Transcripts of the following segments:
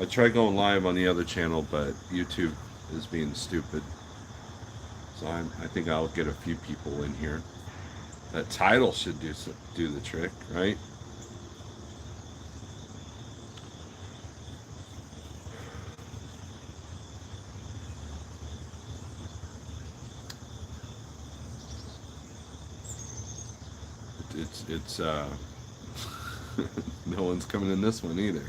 I tried going live on the other channel, but YouTube is being stupid. So I think I'll get a few people in here. That title should do the trick, right? It's no one's coming in this one either.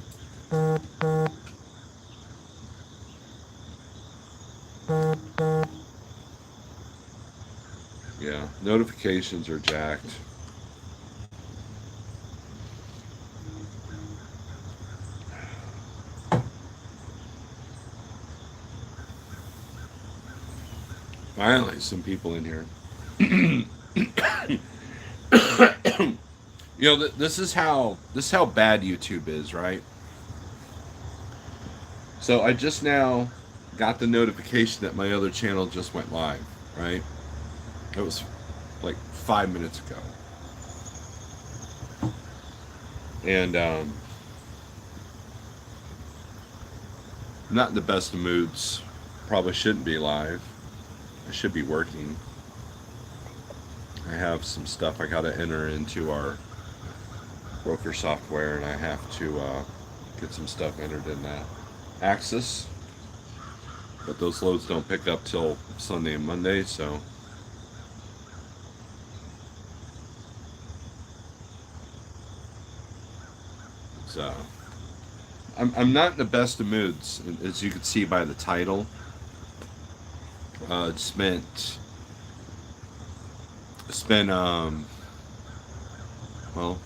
Yeah, notifications are jacked. Finally, some people in here. You know, this is how bad YouTube is, right? So I just now got the notification that my other channel just went live, right? It was like 5 minutes ago, and I'm not in the best of moods. Probably shouldn't be live. I should be working. I have some stuff I got to enter into our broker software, and I have to get some stuff entered in that Axis. But those loads don't pick up till Sunday and Monday, so it's I'm not in the best of moods, as you can see by the title. Spent well,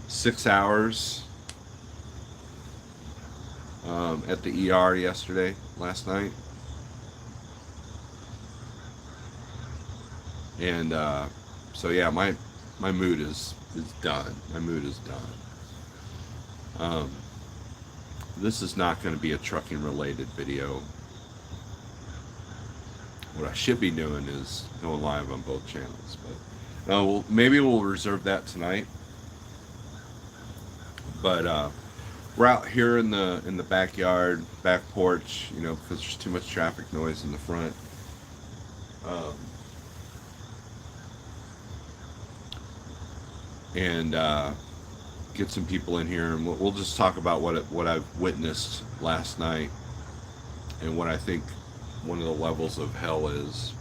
6 hours at the ER last night, and so yeah, my mood is done. My mood is done. This is not going to be a trucking related video. What I should be doing is going live on both channels, but maybe we'll reserve that tonight. But we're out here in the backyard, back porch, you know, because there's too much traffic noise in the front. And get some people in here, and we'll just talk about what I've witnessed last night, and what I think one of the levels of hell is,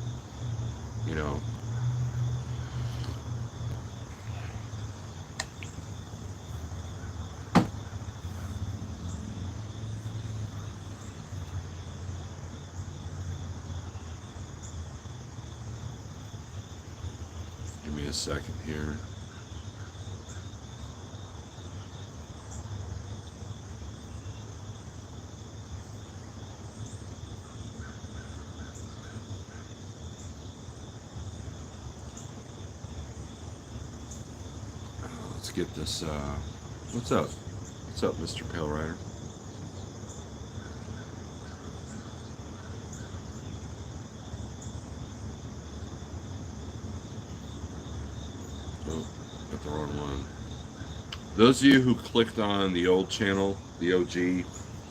you know. Give me a second here. Let's get this. What's up? What's up, Mr. Pale Rider? Oh, got the wrong one. Those of you who clicked on the old channel, the OG, you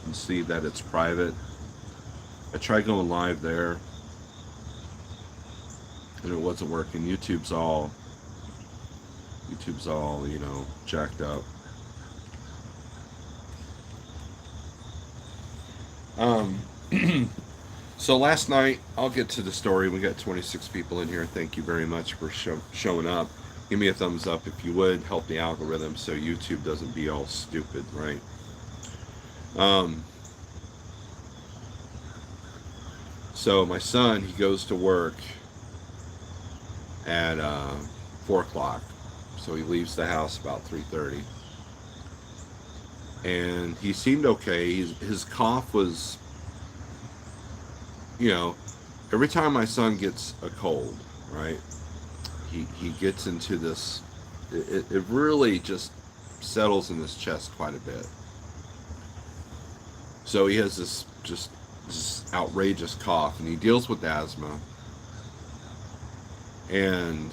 can see that it's private. I tried going live there, and it wasn't working. YouTube's all, you know, jacked up. So last night, I'll get to the story. We got 26 people in here. Thank you very much for showing up. Give me a thumbs up if you would. Help the algorithm so YouTube doesn't be all stupid, right? So my son, he goes to work at 4 o'clock. So he leaves the house about 3:30. And he seemed okay. His cough was, you know, every time my son gets a cold, right, he gets into this, it really just settles in his chest quite a bit. So he has this outrageous cough, and he deals with asthma. And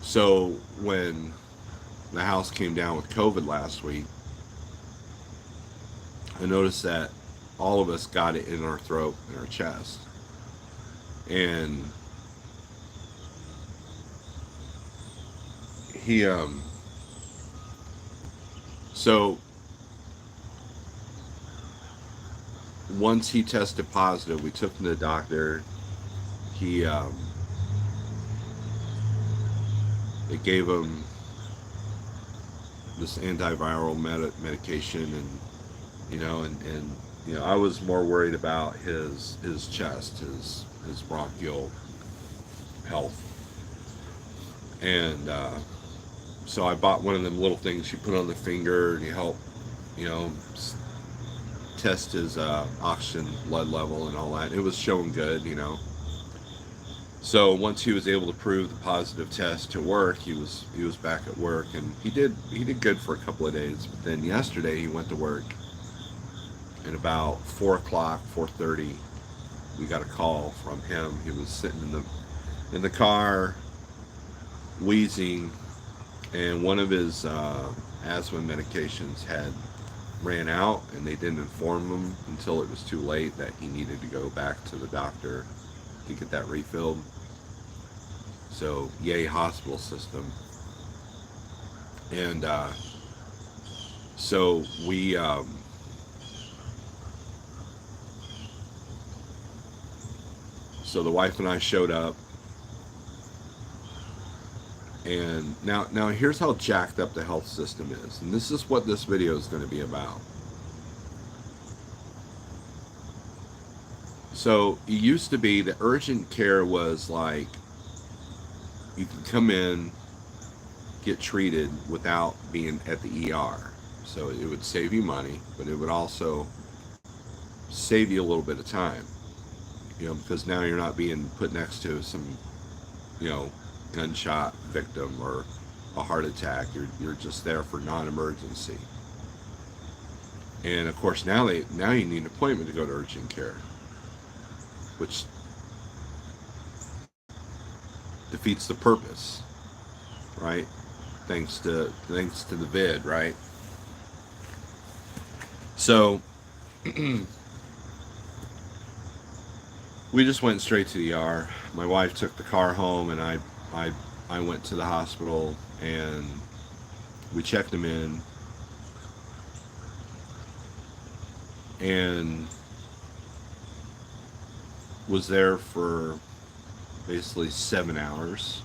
so when the house came down with COVID last week, I noticed that all of us got it in our throat and our chest. And he, so once he tested positive, we took him to the doctor. He, they gave him this antiviral medication, and I was more worried about his chest, his bronchial health. And so I bought one of them little things you put on the finger to help, test his oxygen blood level and all that. It was showing good. So once he was able to prove the positive test to work, he was back at work, and he did good for a couple of days. But then yesterday he went to work, and about 4:00, 4:30, we got a call from him. He was sitting in the car, wheezing, and one of his asthma medications had ran out, and they didn't inform him until it was too late that he needed to go back to the doctor to get that refilled. So yay hospital system. And so we so the wife and I showed up, and now here's how jacked up the health system is, and this is what this video is going to be about. So it used to be that urgent care was like, you could come in, get treated without being at the ER. So it would save you money, but it would also save you a little bit of time, because now you're not being put next to some, gunshot victim or a heart attack. You're just there for non-emergency. And of course now you need an appointment to go to urgent care, which defeats the purpose, right? Thanks to the vid, right? So we just went straight to the ER. My wife took the car home, and I went to the hospital, and we checked him in, and was there for basically 7 hours.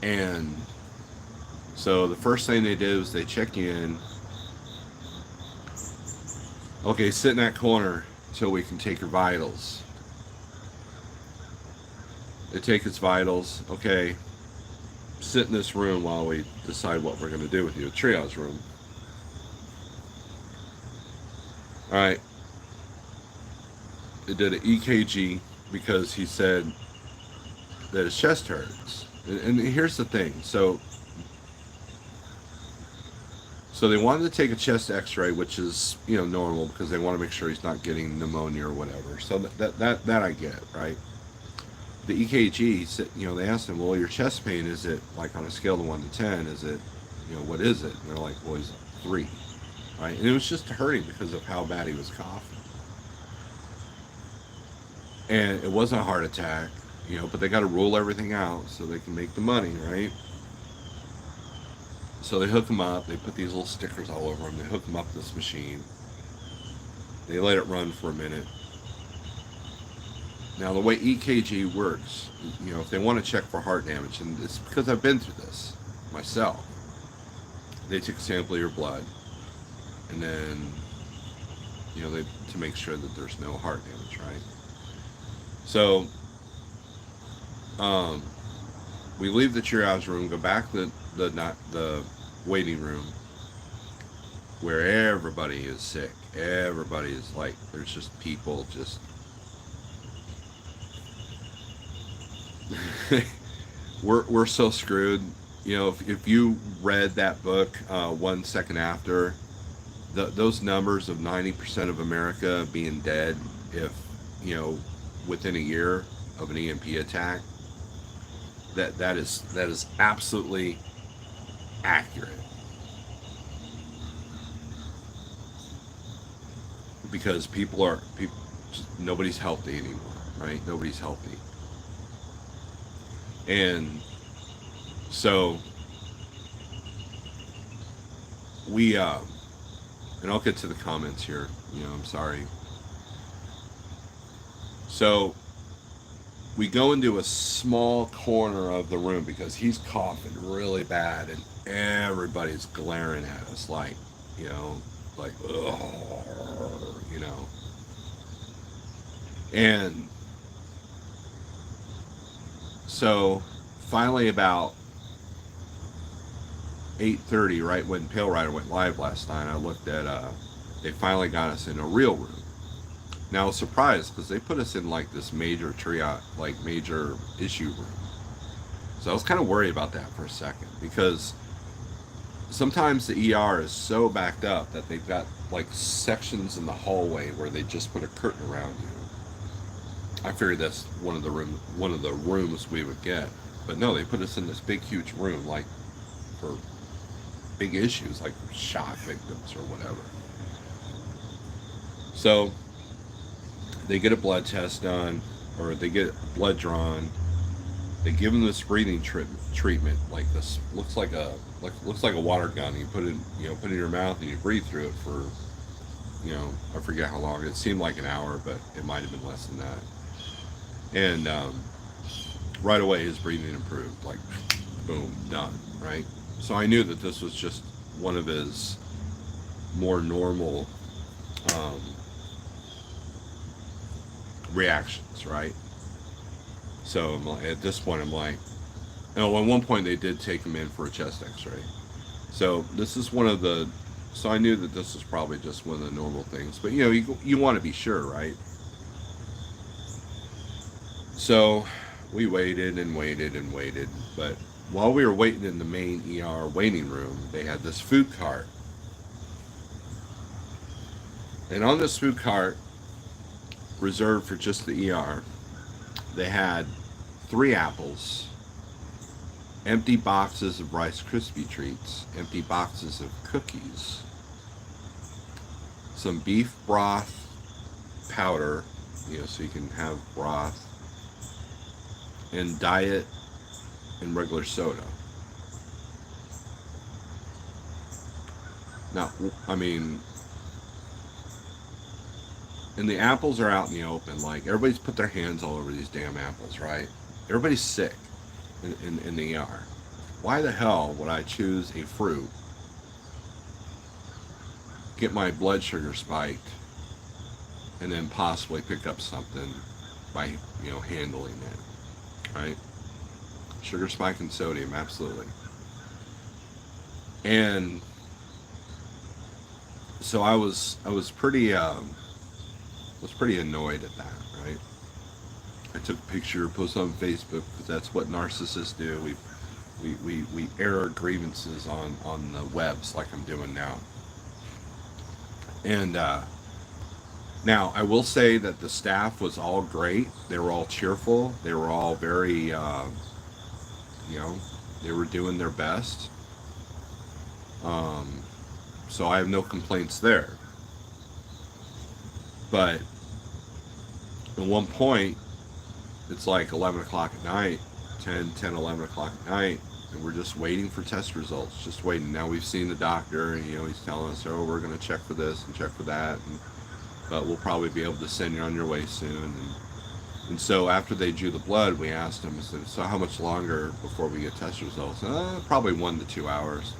And so the first thing they did was they check you in. Okay, sit in that corner until we can take your vitals. They take his vitals. Okay, sit in this room while we decide what we're going to do with you. A triage room. All right. They did an EKG because he said that his chest hurts. And here's the thing. So they wanted to take a chest x-ray, which is, normal, because they want to make sure he's not getting pneumonia or whatever. So that I get, right? The EKG, they asked him, well, your chest pain, is it like on a scale of 1 to 10? Is it, what is it? And they're like, well, he's 3, right? And it was just hurting because of how bad he was coughing. And it wasn't a heart attack, but they got to rule everything out so they can make the money, right? So they hook him up. They put these little stickers all over him. They hook him up to this machine. They let it run for a minute. Now, the way EKG works, if they want to check for heart damage, and it's because I've been through this myself, they take a sample of your blood, and then, to make sure that there's no heart damage, right? So, we leave the triage room, go back to the waiting room, where everybody is sick. Everybody is like, there's just people just we're so screwed. If you read that book, 1 Second After, those numbers of 90% of America being dead within a year of an EMP attack, That is absolutely accurate, because nobody's healthy anymore, right? Nobody's healthy. And so we and I'll get to the comments here, I'm sorry. So we go into a small corner of the room because he's coughing really bad, and everybody's glaring at us like, you know like, ugh, and so finally, about 8:30, right when Pale Rider went live last night, I looked at they finally got us in a real room. Now I was surprised because they put us in like this major triage, like major issue room. So I was kind of worried about that for a second, because sometimes the ER is so backed up that they've got like sections in the hallway where they just put a curtain around you. I figured that's one of the rooms we would get, but no, they put us in this big huge room, like for big issues, like shock victims or whatever. So they get a blood test done, or they get blood drawn. They give them this breathing treatment, like this looks like a water gun. You put it in your mouth and you breathe through it for, I forget how long. It seemed like an hour, but it might have been less than that. And right away his breathing improved, like boom, done, right? So I knew that this was just one of his more normal reactions, right? So at this point, I'm like, at one point they did take him in for a chest X-ray. So this is so I knew that this was probably just one of the normal things. But you want to be sure, right? So we waited and waited and waited, but while we were waiting in the main ER waiting room, they had this food cart. And on this food cart, reserved for just the ER, they had 3 apples, empty boxes of Rice Krispie treats, empty boxes of cookies, some beef broth powder, so you can have broth, and diet and regular soda. Now, I mean, and the apples are out in the open. Like, everybody's put their hands all over these damn apples, right? Everybody's sick in the ER. Why the hell would I choose a fruit, get my blood sugar spiked, and then possibly pick up something by, handling it, right? Sugar spike and sodium, absolutely. And so I was pretty annoyed at that, right? I took a picture, posted on Facebook, because that's what narcissists do. We air our grievances on the webs, like I'm doing now. And now I will say that the staff was all great. They were all cheerful. They were all very, they were doing their best. So I have no complaints there. But at one point, it's like 11 o'clock at night, 10, 11 o'clock at night, and we're just waiting for test results, just waiting. Now we've seen the doctor, and he's telling us, oh, we're going to check for this and check for that, but we'll probably be able to send you on your way soon. And so after they drew the blood, we asked him, I said, so how much longer before we get test results? Probably 1 to 2 hours.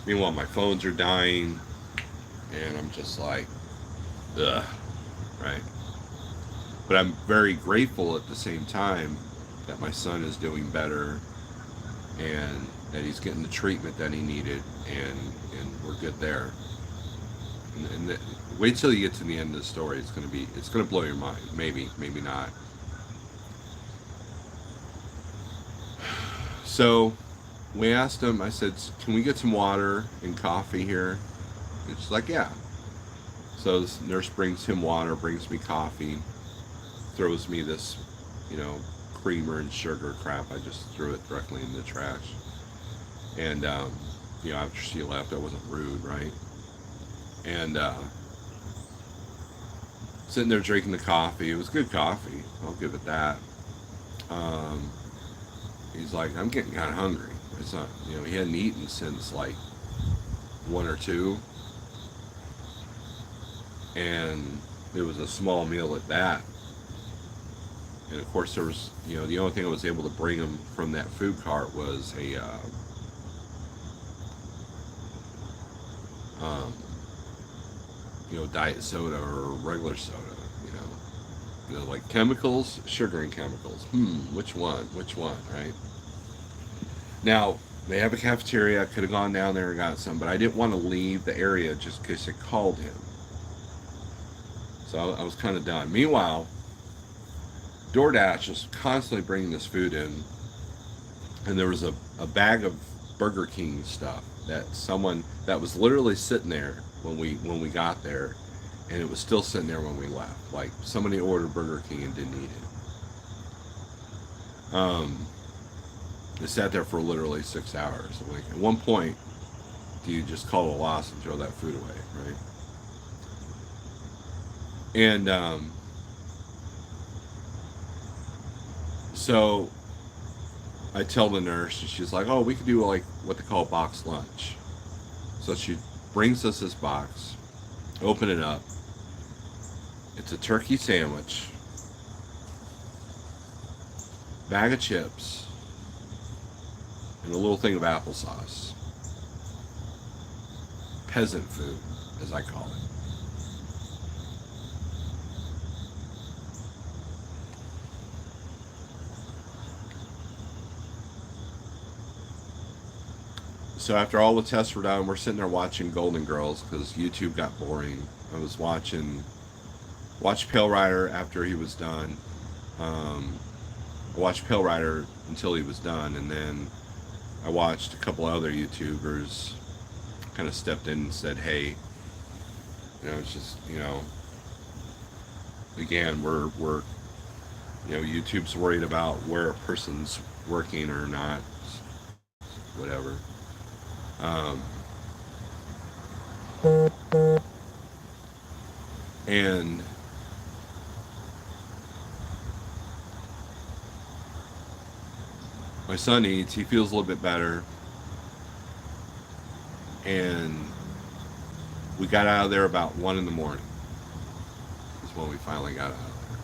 Meanwhile, my phones are dying, and I'm just like, ugh, right? But I'm very grateful at the same time that my son is doing better, and that he's getting the treatment that he needed, and we're good there. And wait till you get to the end of the story. It's gonna blow your mind. Maybe not. So we asked him. I said, "Can we get some water and coffee here?" And she's like, "Yeah." So this nurse brings him water, brings me coffee, throws me this, creamer and sugar crap. I just threw it directly in the trash. And, after she left, I wasn't rude, right? And sitting there drinking the coffee. It was good coffee. I'll give it that. Um, he's like, I'm getting kind of hungry. It's not, he hadn't eaten since like 1 or 2. And it was a small meal at that. And of course, there was, the only thing I was able to bring him from that food cart was a, um, diet soda or regular soda, like chemicals, sugar and chemicals. Which one, right? Now, they have a cafeteria. I could have gone down there and got some, but I didn't want to leave the area just in case I called him. So I was kind of done. Meanwhile, DoorDash was constantly bringing this food in, and there was a bag of Burger King stuff that was literally sitting there when we got there, and it was still sitting there when we left. Like somebody ordered Burger King and didn't eat it. It sat there for literally 6 hours. Like at one point, do you just call a loss and throw that food away, right? And so I tell the nurse, and she's like, "Oh, we could do like what they call box lunch." So she brings us this box, open it up. It's a turkey sandwich, bag of chips, and a little thing of applesauce. Peasant food, as I call it. So after all the tests were done, we're sitting there watching Golden Girls because YouTube got boring. I was watched Pale Rider after he was done. I watched Pale Rider until he was done, and then I watched a couple other YouTubers. Kind of stepped in and said, "Hey, it's just again, we're YouTube's worried about where a person's working or not, whatever." And my son eats, he feels a little bit better, and we got out of there about 1 in the morning is when we finally got out of there.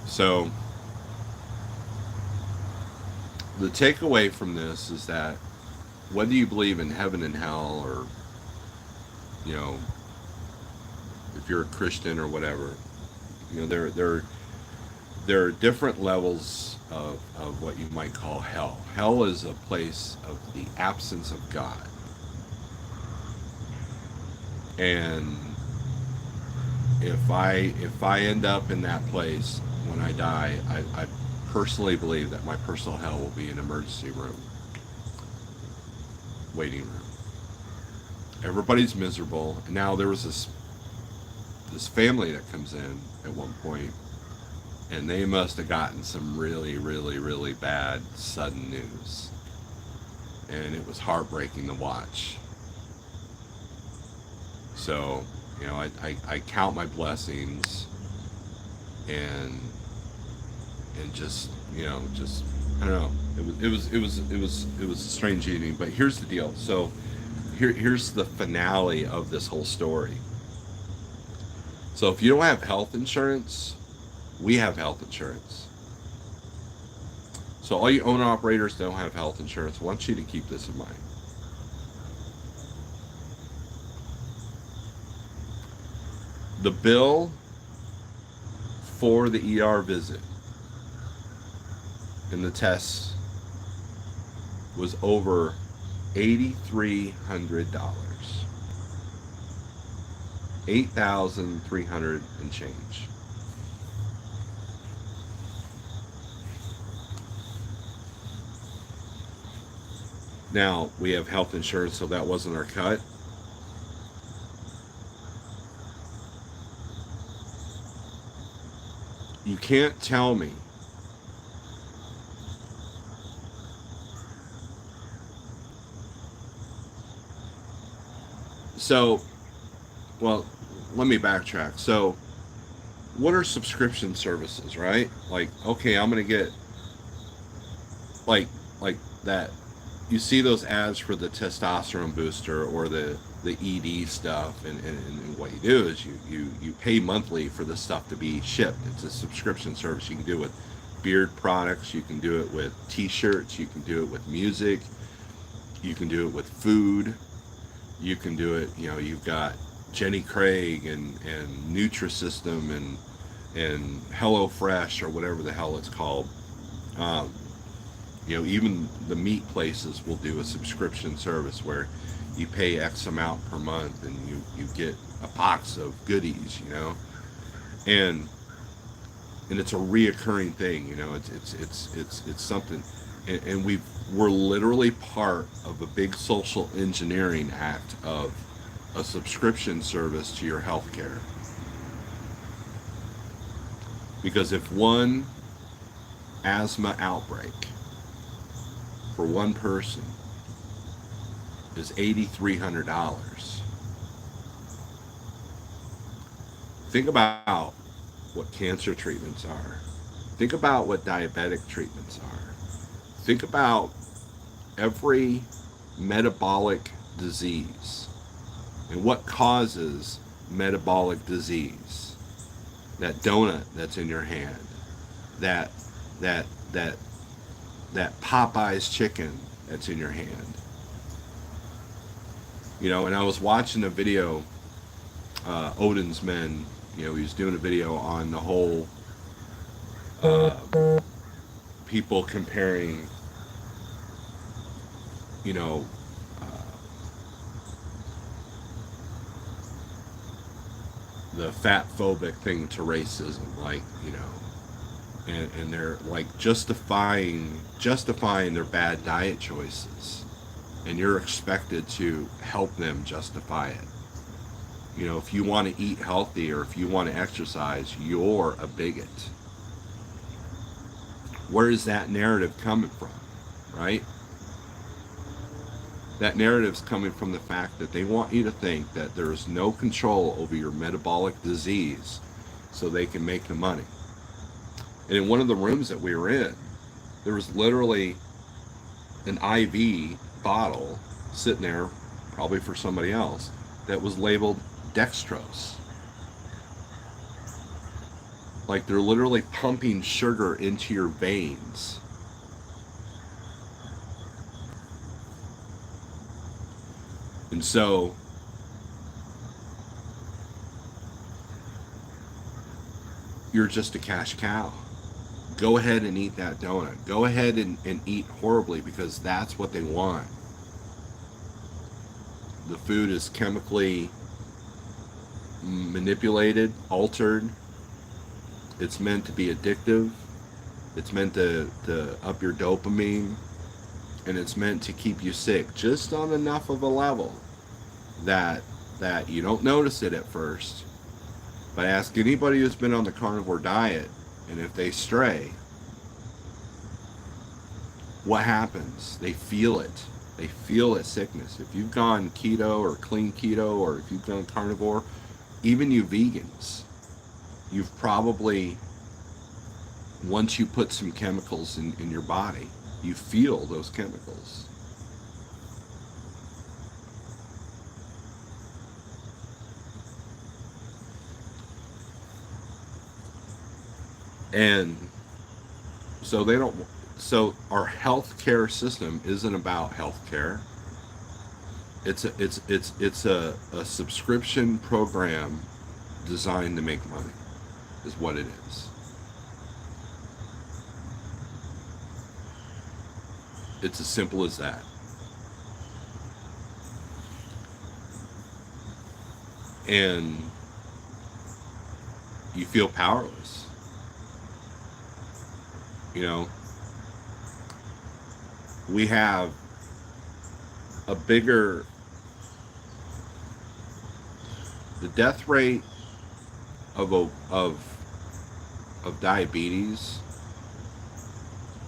So the takeaway from this is that whether you believe in heaven and hell, or if you're a Christian or whatever, there are different levels of what you might call hell. Hell is a place of the absence of God. And if I end up in that place when I die, I personally believe that my personal hell will be an emergency room, waiting room. Everybody's miserable. And now there was this family that comes in at one point, and they must have gotten some really, really, really bad sudden news, and it was heartbreaking to watch. So I count my blessings, and just just I don't know. It was a strange evening. But here's the deal. So here's the finale of this whole story. So if you don't have health insurance, we have health insurance. So all you owner operators don't have health insurance, I want you to keep this in mind. The bill for the ER visit and the tests was over $8,300. $8,300 and change. Now, we have health insurance, so that wasn't our cut. You can't tell me So, well, let me backtrack. So, what are subscription services, right? Like, okay, I'm gonna get like like that. You see those ads for the testosterone booster or the ED stuff, and what you do is you pay monthly for the stuff to be shipped. It's a subscription service. You can do it with beard products. You can do it with T-shirts. You can do it with music. You can do it with food. You can do it. You know, you've got Jenny Craig and Nutrisystem and HelloFresh or whatever the hell it's called. Um, you know, even the meat places will do a subscription service where you pay X amount per month and you get a box of goodies, you know, and it's a reoccurring thing, you know. It's something, and we're literally part of a big social engineering act of a subscription service to your healthcare. Because if one asthma outbreak for one person is $8,300, think about what cancer treatments are. Think about what diabetic treatments are. Think about every metabolic disease and what causes metabolic disease. That donut that's in your hand, that that that that Popeye's chicken that's in your hand. You know, and I was watching a video, Odin's Men. You know, he was doing a video on the whole people comparing, you know, the fat phobic thing to racism, like, you know, and they're like justifying their bad diet choices, and you're expected to help them justify it. You know, if you want to eat healthy or if you want to exercise, you're a bigot. Where is that narrative coming from, right? That narrative's coming from the fact that they want you to think that there is no control over your metabolic disease so they can make the money. And in one of the rooms that we were in, there was literally an IV bottle sitting there, probably for somebody else, that was labeled dextrose. Like they're literally pumping sugar into your veins. And so you're just a cash cow. Go ahead and eat that donut. Go ahead and eat horribly because that's what they want. The food is chemically manipulated, altered. It's meant to be addictive. It's meant to up your dopamine. And it's meant to keep you sick just on enough of a level that you don't notice it at first. But ask anybody who's been on the carnivore diet, and if they stray, what happens? They feel it. They feel that sickness. If you've gone keto or clean keto, or if you've gone carnivore, even you vegans, you've probably, once you put some chemicals in your body, you feel those chemicals. And so they don't, so our healthcare system isn't about healthcare. It's a subscription program designed to make money, is what it is. It's as simple as that. And you feel powerless. You know, we have a bigger, the death rate of diabetes,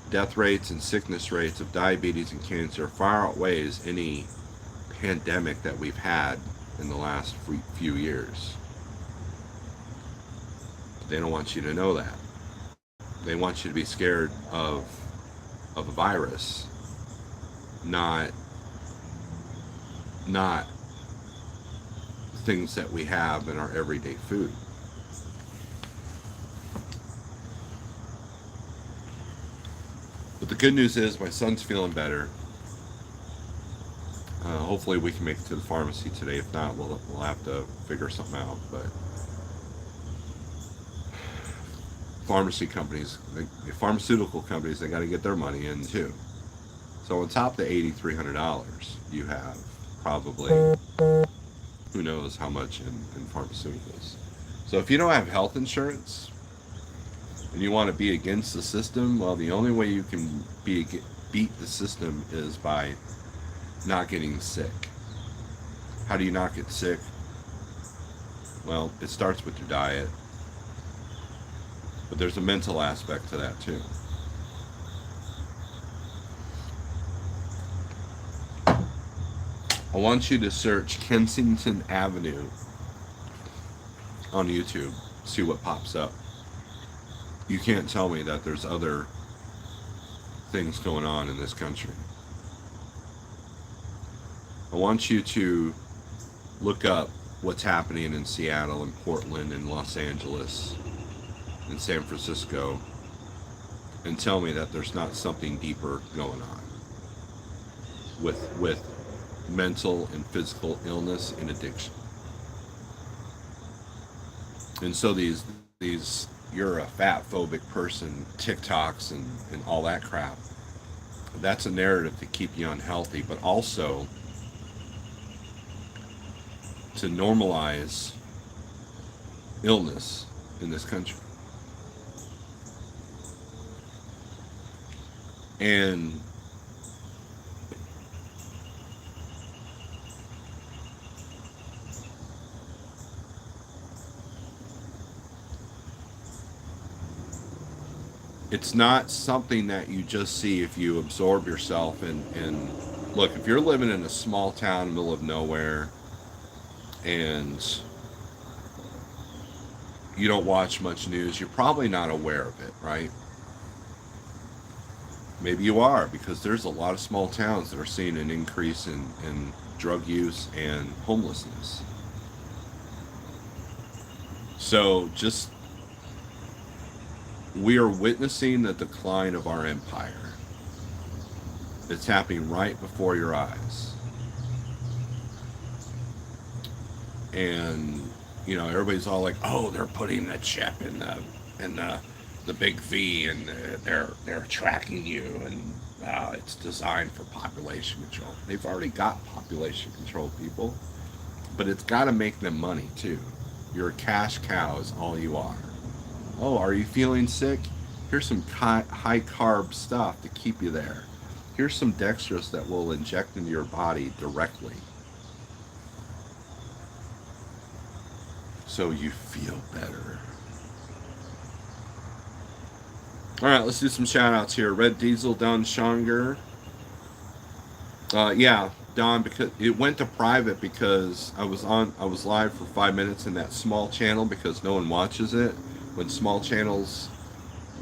death rates and sickness rates of diabetes and cancer far outweighs any pandemic that we've had in the last few years. But they don't want you to know that. They want you to be scared of a virus, not not things that we have in our everyday food. But the good news is my son's feeling better. Hopefully we can make it to the pharmacy today. If not, we'll have to figure something out. But pharmacy companies, the pharmaceutical companies, they got to get their money in too. So on top of the $8,300, you have probably who knows how much in pharmaceuticals. So if you don't have health insurance and you want to be against the system, well, the only way you can beat the system is by not getting sick. How do you not get sick? Well, it starts with your diet, but there's a mental aspect to that too. I want you to search Kensington Avenue on YouTube, see what pops up. You can't tell me that there's other things going on in this country. I want you to look up what's happening in Seattle and Portland and Los Angeles and San Francisco and tell me that there's not something deeper going on with mental and physical illness and addiction. And so these you're a fat phobic person, TikToks and all that crap. That's a narrative to keep you unhealthy, but also to normalize illness in this country. And it's not something that you just see if you absorb yourself and look, if you're living in a small town in the middle of nowhere and you don't watch much news, you're probably not aware of it, right? Maybe you are, because there's a lot of small towns that are seeing an increase in drug use and homelessness. So just we are witnessing the decline of our empire. It's happening right before your eyes. And everybody's all like, "Oh, they're putting the chip in the big V, and they're tracking you, and it's designed for population control." They've already got population control, people, but it's got to make them money too. You're a cash cow, is all you are. Oh, are you feeling sick? Here's some high carb stuff to keep you there. Here's some dextrose that will inject into your body directly, so you feel better. All right, let's do some shout outs here. Red Diesel, Don Shonger. Yeah, Don, because it went to private because I was live for 5 minutes in that small channel because no one watches it. When small channels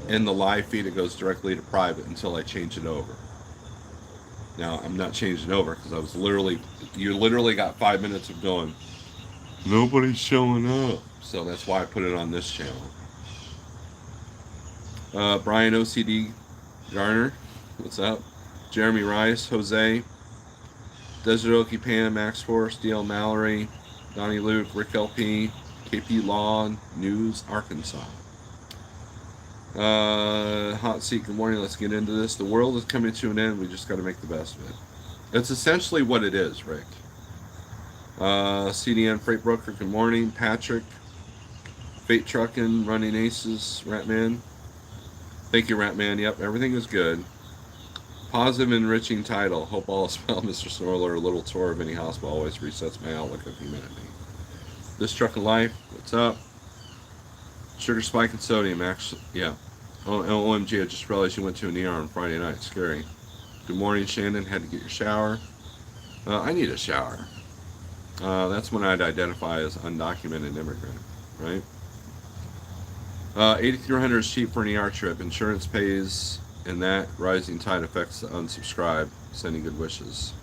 in the live feed, it goes directly to private until I change it over. Now, I'm not changing it over because you literally got 5 minutes of going, nobody's showing up. So that's why I put it on this channel. Brian OCD Garner, what's up? Jeremy Rice, Jose, Desert Okie Pan, Max Force, DL Mallory, Donnie Luke, Rick LP, KP Law, News, Arkansas. Hot Seat, good morning. Let's get into this. The world is coming to an end. We just got to make the best of it. That's essentially what it is, Rick. CDN Freight Broker, good morning. Patrick, Fate Trucking, Running Aces, Ratman. Thank you, Ratman. Yep, everything is good. Positive, enriching title. Hope all is well, Mr. Snorelord. A little tour of any hospital always resets my outlook of humanity. This Truck of Life, what's up? Sugar spike and sodium, actually. Yeah. Oh, OMG, I just realized you went to an ER on Friday night. Scary. Good morning, Shannon. Had to get your shower. I need a shower. That's when I'd identify as undocumented immigrant, right? 8,300 is cheap for an ER trip. Insurance pays, and that rising tide affects the unsubscribe. Sending good wishes.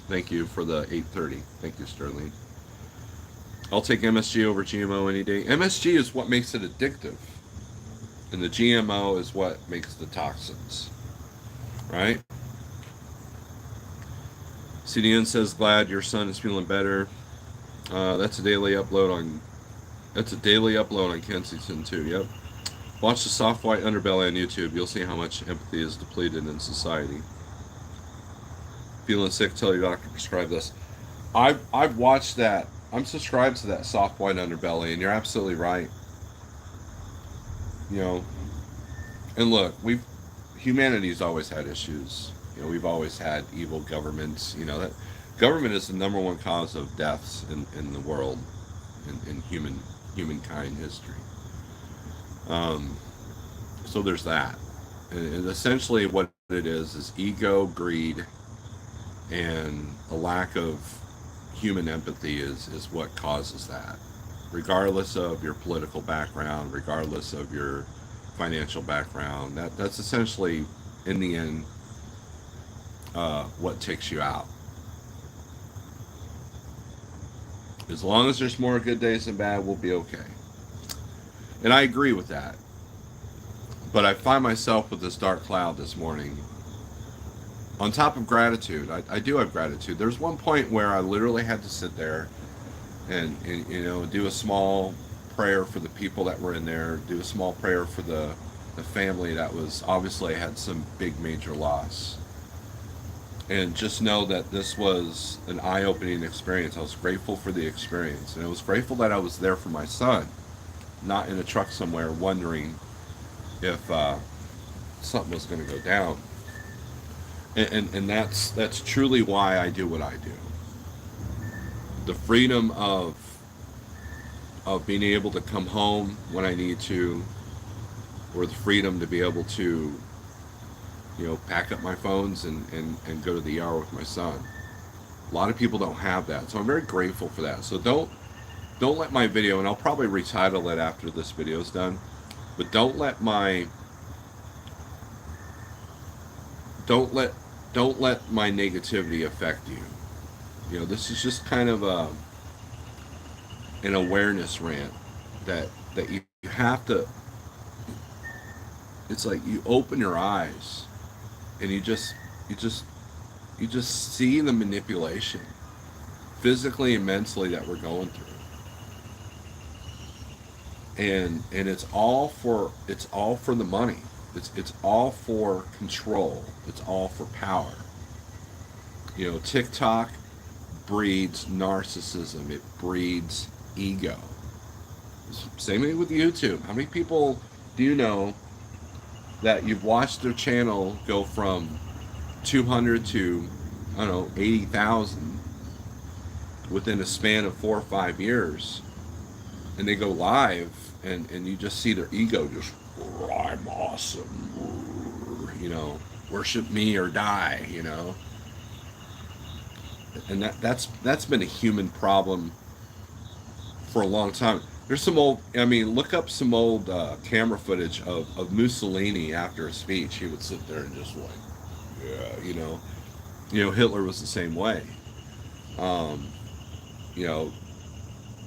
Thank you for the 830. Thank you, Sterling. I'll take MSG over GMO any day. MSG is what makes it addictive, and the GMO is what makes the toxins, right? CDN says glad your son is feeling better. That's a daily upload on. That's a daily upload on Kensington too. Yep. Watch the soft white underbelly on YouTube. You'll see how much empathy is depleted in society. Feeling sick? Tell your doctor to prescribe this. I've watched that. I'm subscribed to that soft white underbelly, and you're absolutely right. You know, and look, humanity's always had issues. You know, we've always had evil governments. You know that government is the number one cause of deaths in the world, in humankind history. Um, so there's that, and essentially what it is ego, greed, and a lack of human empathy is what causes that, regardless of your political background, regardless of your financial background. That's essentially, in the end, what takes you out. As long as there's more good days than bad, we'll be okay. And I agree with that. But I find myself with this dark cloud this morning. On top of gratitude, I do have gratitude. There's one point where I literally had to sit there and you know, do a small prayer for the people that were in there, do a small prayer for the family that was obviously had some big major loss. And just know that this was an eye-opening experience. I was grateful for the experience, and I was grateful that I was there for my son, not in a truck somewhere wondering if something was going to go down. And that's truly why I do what I do. The freedom of being able to come home when I need to, or the freedom to be able to, you know, pack up my phones and go to the ER with my son. A lot of people don't have that, so I'm very grateful for that. So don't let my video, and I'll probably retitle it after this video is done, but don't let don't let my negativity affect you. You know, this is just kind of an awareness rant that you have to. It's like you open your eyes and you just see the manipulation physically and mentally that we're going through. And it's all for the money. It's all for control. It's all for power. You know, TikTok breeds narcissism. It breeds ego. Same thing with YouTube. How many people do you know that you've watched their channel go from 200 to, I don't know, 80,000 within a span of 4 or 5 years, and they go live, and you just see their ego just, I'm awesome, you know, worship me or die, you know. And that's been a human problem for a long time. There's some old, I mean, look up some old camera footage of Mussolini after a speech. He would sit there and just like, yeah, you know, Hitler was the same way. Um, you know,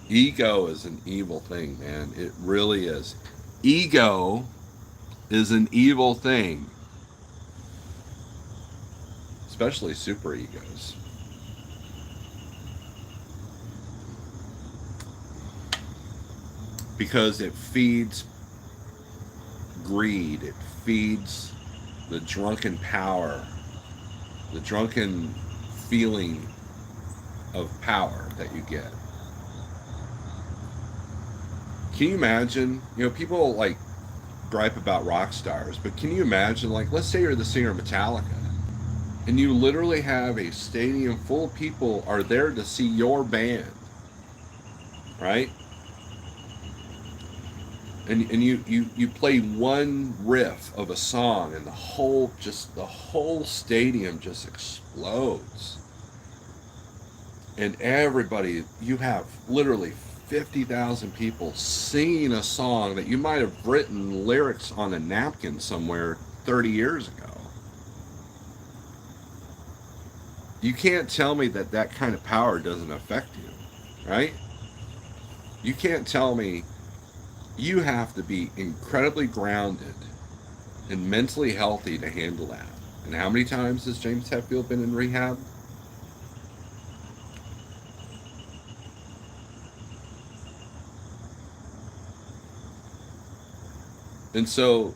ego is an evil thing, man. It really is. Ego is an evil thing, especially super egos. Because it feeds greed, it feeds the drunken power, the drunken feeling of power that you get. Can you imagine? You know, people like gripe about rock stars, but can you imagine, like, let's say you're the singer of Metallica, and you literally have a stadium full of people are there to see your band, right? And you play one riff of a song, and the whole stadium just explodes. and everybody, you have literally 50,000 people singing a song that you might have written lyrics on a napkin somewhere 30 years ago. You can't tell me that that kind of power doesn't affect you, right? You can't tell me. You have to be incredibly grounded and mentally healthy to handle that. And how many times has James Hetfield been in rehab? And so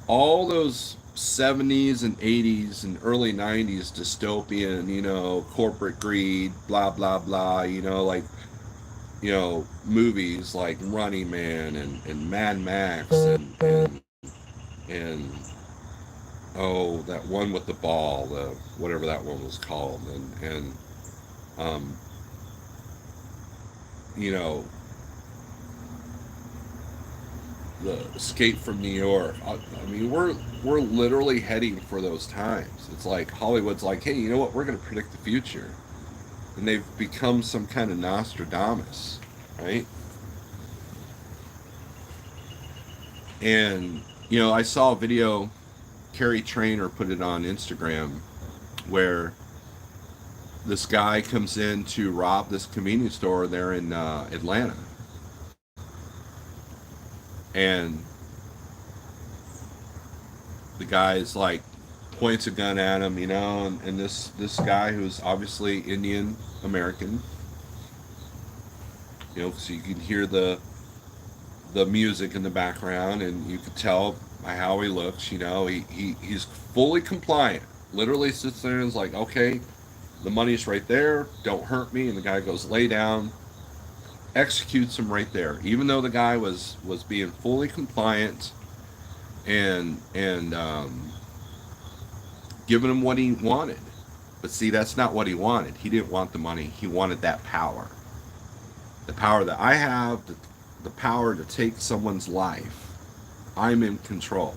all those 70s and 80s and early 90s dystopian, corporate greed, blah, blah, blah, like, movies like Running Man and Mad Max and oh, that one with the ball, the whatever that one was called, and um, you know, the Escape from New York. I mean, we're literally heading for those times. It's like Hollywood's like, hey, you know what? We're going to predict the future, and they've become some kind of Nostradamus, right? And I saw a video. Carrie Trainer put it on Instagram where this guy comes in to rob this convenience store there in Atlanta, and the guy's like points a gun at him, and this guy who's obviously Indian American, so you can hear the music in the background, and you can tell by how he looks, he's fully compliant. Literally sits there and is like, okay, the money's right there, don't hurt me, and the guy goes lay down, executes him right there, even though the guy was being fully compliant and giving him what he wanted. But see, that's not what he wanted. He didn't want the money. He wanted that power. The power that I have, the power to take someone's life. I'm in control.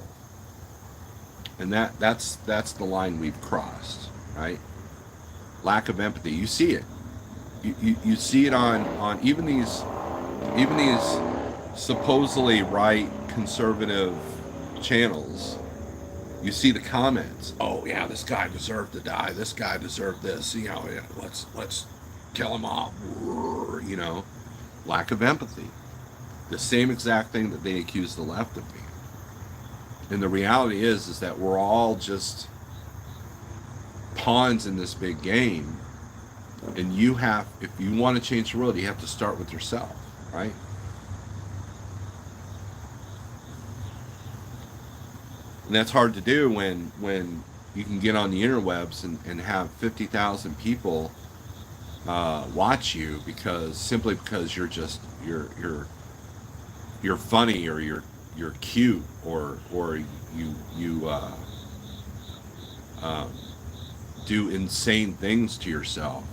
And that's the line we've crossed, right? Lack of empathy. You see it. You see it on even these supposedly right conservative channels. You see the comments. Oh yeah, this guy deserved to die. This guy deserved this. Yeah, let's kill him off. Lack of empathy. The same exact thing that they accuse the left of being. And the reality is that we're all just pawns in this big game. And if you want to change the world, you have to start with yourself, right? And that's hard to do when you can get on the interwebs and have 50,000 people watch you simply because you're funny, or you're cute, or you do insane things to yourself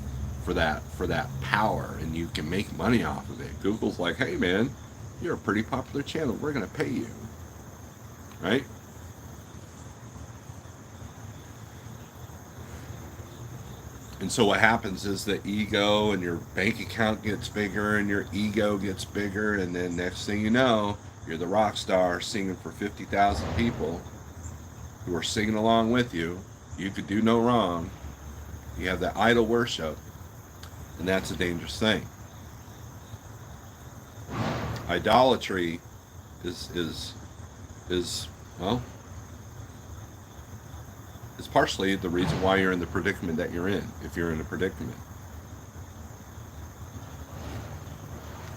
for that power, and you can make money off of it. Google's like, hey man, you're a pretty popular channel, we're gonna pay you, right? And so what happens is the ego and your bank account gets bigger and your ego gets bigger, and then next thing you know, you're the rock star singing for 50,000 people who are singing along with you. You could do no wrong. You have that idol worship, and that's a dangerous thing. Idolatry is well, is partially the reason why you're in the predicament that you're in, if you're in a predicament.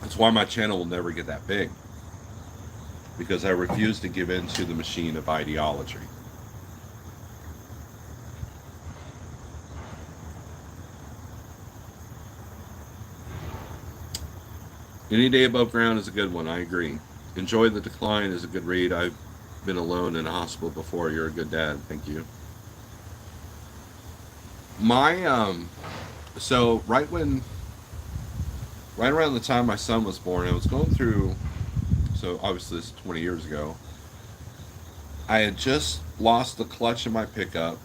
That's why my channel will never get that big, because I refuse to give in to the machine of ideology. Any Day Above Ground is a good one, I agree. Enjoy the Decline is a good read. I've been alone in a hospital before. You're a good dad. Thank you. My so right around the time my son was born, I was going through, so obviously this is 20 years ago. I had just lost the clutch in my pickup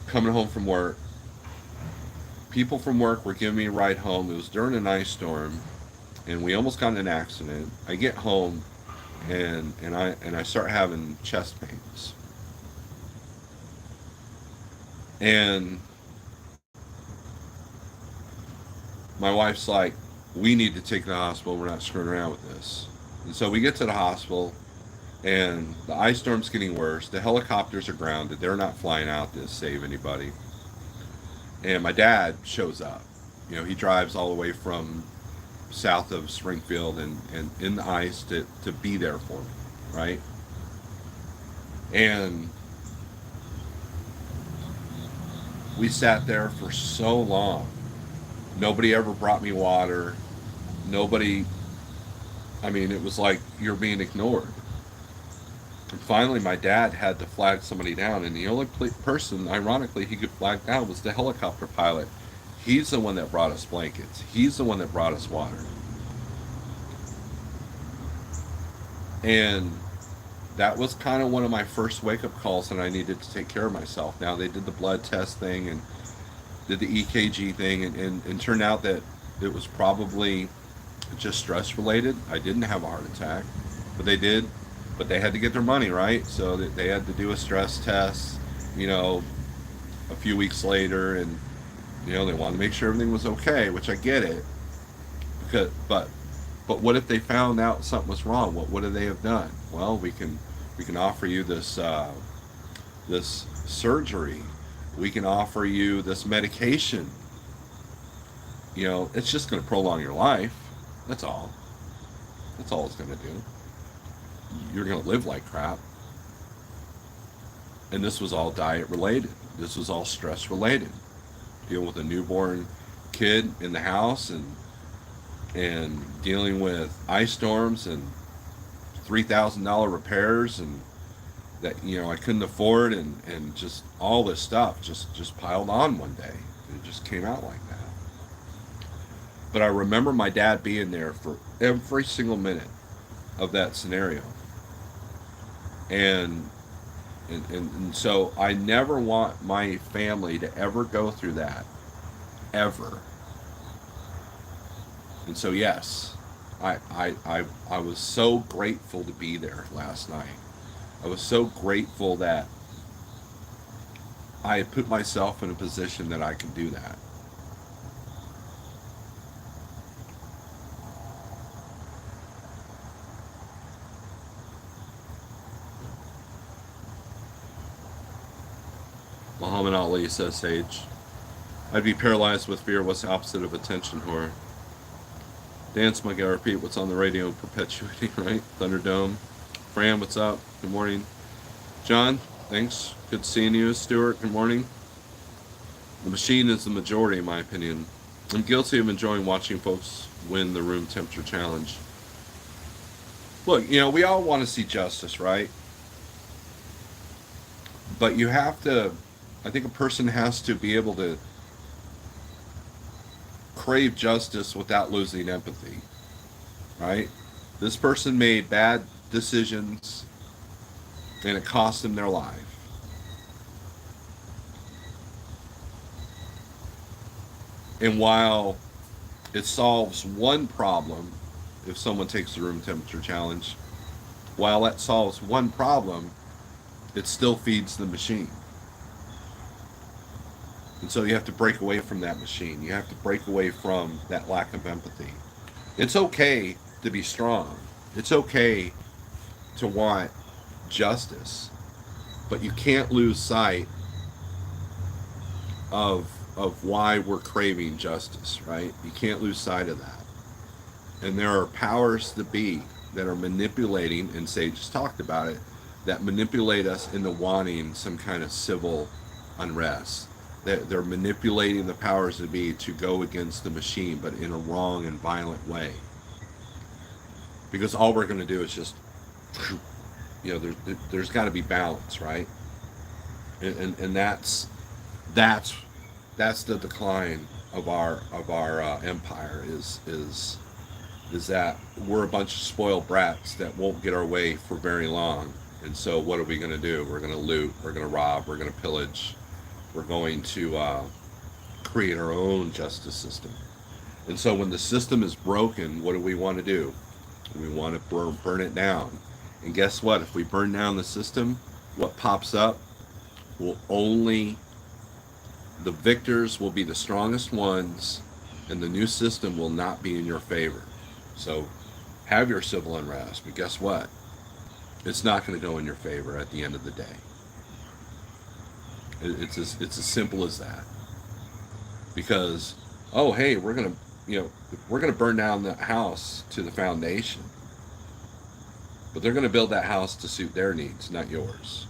coming home from work, People from work were giving me a ride home. It was during an ice storm, and we almost got in an accident. I get home, and I start having chest pains, and my wife's like, "We need to take you to the hospital. We're not screwing around with this." And so we get to the hospital, and the ice storm's getting worse. The helicopters are grounded. They're not flying out to save anybody. And my dad shows up. He drives all the way from south of Springfield and in the ice to be there for me, right? And we sat there for so long. Nobody ever brought me water. Nobody, I mean, it was like you're being ignored. And finally, my dad had to flag somebody down, and the only person, ironically, he could flag down was the helicopter pilot. He's the one that brought us blankets. He's the one that brought us water. And that was kind of one of my first wake-up calls, and I needed to take care of myself. Now, they did the blood test thing and did the EKG thing, and turned out that it was probably just stress-related. I didn't have a heart attack, but they did. But they had to get their money, right? So they had to do a stress test, a few weeks later, and they wanted to make sure everything was okay, which I get it. But what if they found out something was wrong? What would they have done? Well, we can offer you this surgery. We can offer you this medication. It's just going to prolong your life. That's all. That's all it's going to do. You're going to live like crap. And this was all diet related. This was all stress related. Dealing with a newborn kid in the house and dealing with ice storms and $3,000 repairs and that I couldn't afford, and just all this stuff just piled on one day. It just came out like that. But I remember my dad being there for every single minute of that scenario. And so I never want my family to ever go through that, ever. And so yes, I was so grateful to be there last night. I was so grateful that I had put myself in a position that I could do that. Muhammad Ali says, Sage, I'd be paralyzed with fear. What's the opposite of attention whore? Dance Mug, I repeat what's on the radio, perpetuating, right? Thunderdome. Fran, what's up? Good morning. John, thanks. Good seeing you. Stuart, good morning. The machine is the majority, in my opinion. I'm guilty of enjoying watching folks win the room temperature challenge. Look, we all want to see justice, right? But you have to, I think a person has to be able to crave justice without losing empathy, right? This person made bad decisions and it cost them their life. And while it solves one problem, if someone takes the room temperature challenge, while that solves one problem, it still feeds the machine. And so you have to break away from that machine. You have to break away from that lack of empathy. It's okay to be strong. It's okay to want justice. But you can't lose sight of why we're craving justice, right? You can't lose sight of that. And there are powers that be that are manipulating, and Sage just talked about it, that manipulate us into wanting some kind of civil unrest. They're manipulating the powers that be to go against the machine, but in a wrong and violent way. Because all we're going to do is just, there's got to be balance, right? And that's the decline of our empire is that we're a bunch of spoiled brats that won't get our way for very long. And so what are we going to do? We're going to loot, we're going to rob, we're going to pillage, we're going to create our own justice system. And so when the system is broken, what do we want to do? We want to burn it down. And guess what? If we burn down the system, what pops up will only, the victors will be the strongest ones, and the new system will not be in your favor. So have your civil unrest, but guess what? It's not going to go in your favor at the end of the day. It's as simple as that. Because, oh hey, we're gonna burn down the house to the foundation, but they're gonna build that house to suit their needs, not yours.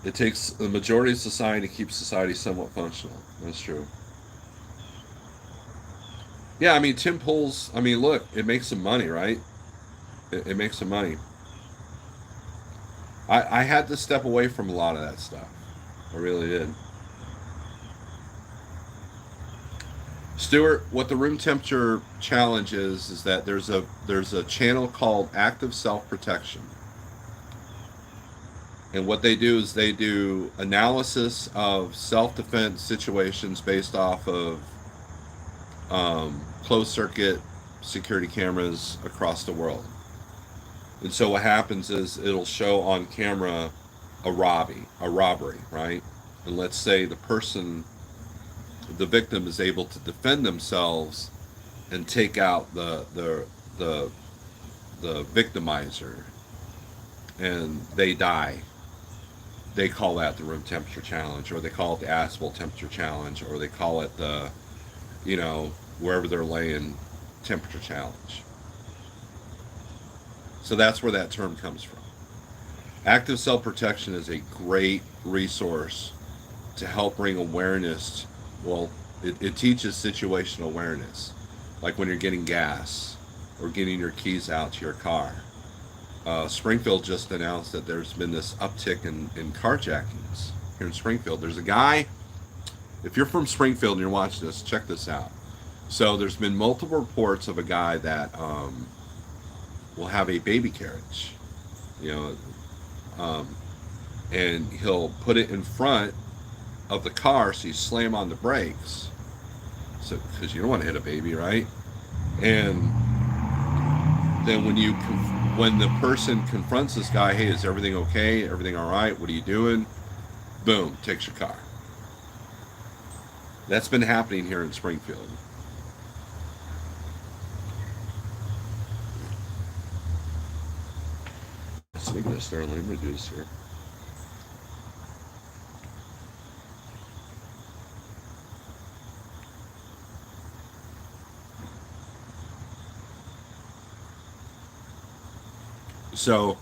It takes the majority of society to keep society somewhat functional. That's true. Yeah, I mean, Tim Pool's. I mean, look, it makes some money, right? It makes some money. I had to step away from a lot of that stuff. I really did. Stuart, what the room temperature challenge is that there's a channel called active self protection, and what they do is they do analysis of self defense situations based off of closed circuit security cameras across the world. And so what happens is it'll show on camera a robbery, right? And let's say the victim is able to defend themselves and take out the the victimizer, and they die. They call that the room temperature challenge, or they call it the asphalt temperature challenge, or they call it the, wherever they're laying temperature challenge. So that's where that term comes from. Active self protection is a great resource to help bring awareness. Well, it teaches situational awareness, like when you're getting gas or getting your keys out to your car. Springfield just announced that there's been this uptick in carjackings here in Springfield. There's a guy, if you're from Springfield and you're watching this, check this out. So there's been multiple reports of a guy that will have a baby carriage, you know, um, and he'll put it in front of the car so you slam on the brakes, so because you don't want to hit a baby, right? And then when the person confronts this guy, hey, is everything okay? Everything all right? What are you doing? Boom, takes your car. That's been happening here in Springfield. Speaking of Sterling, reduce here. So,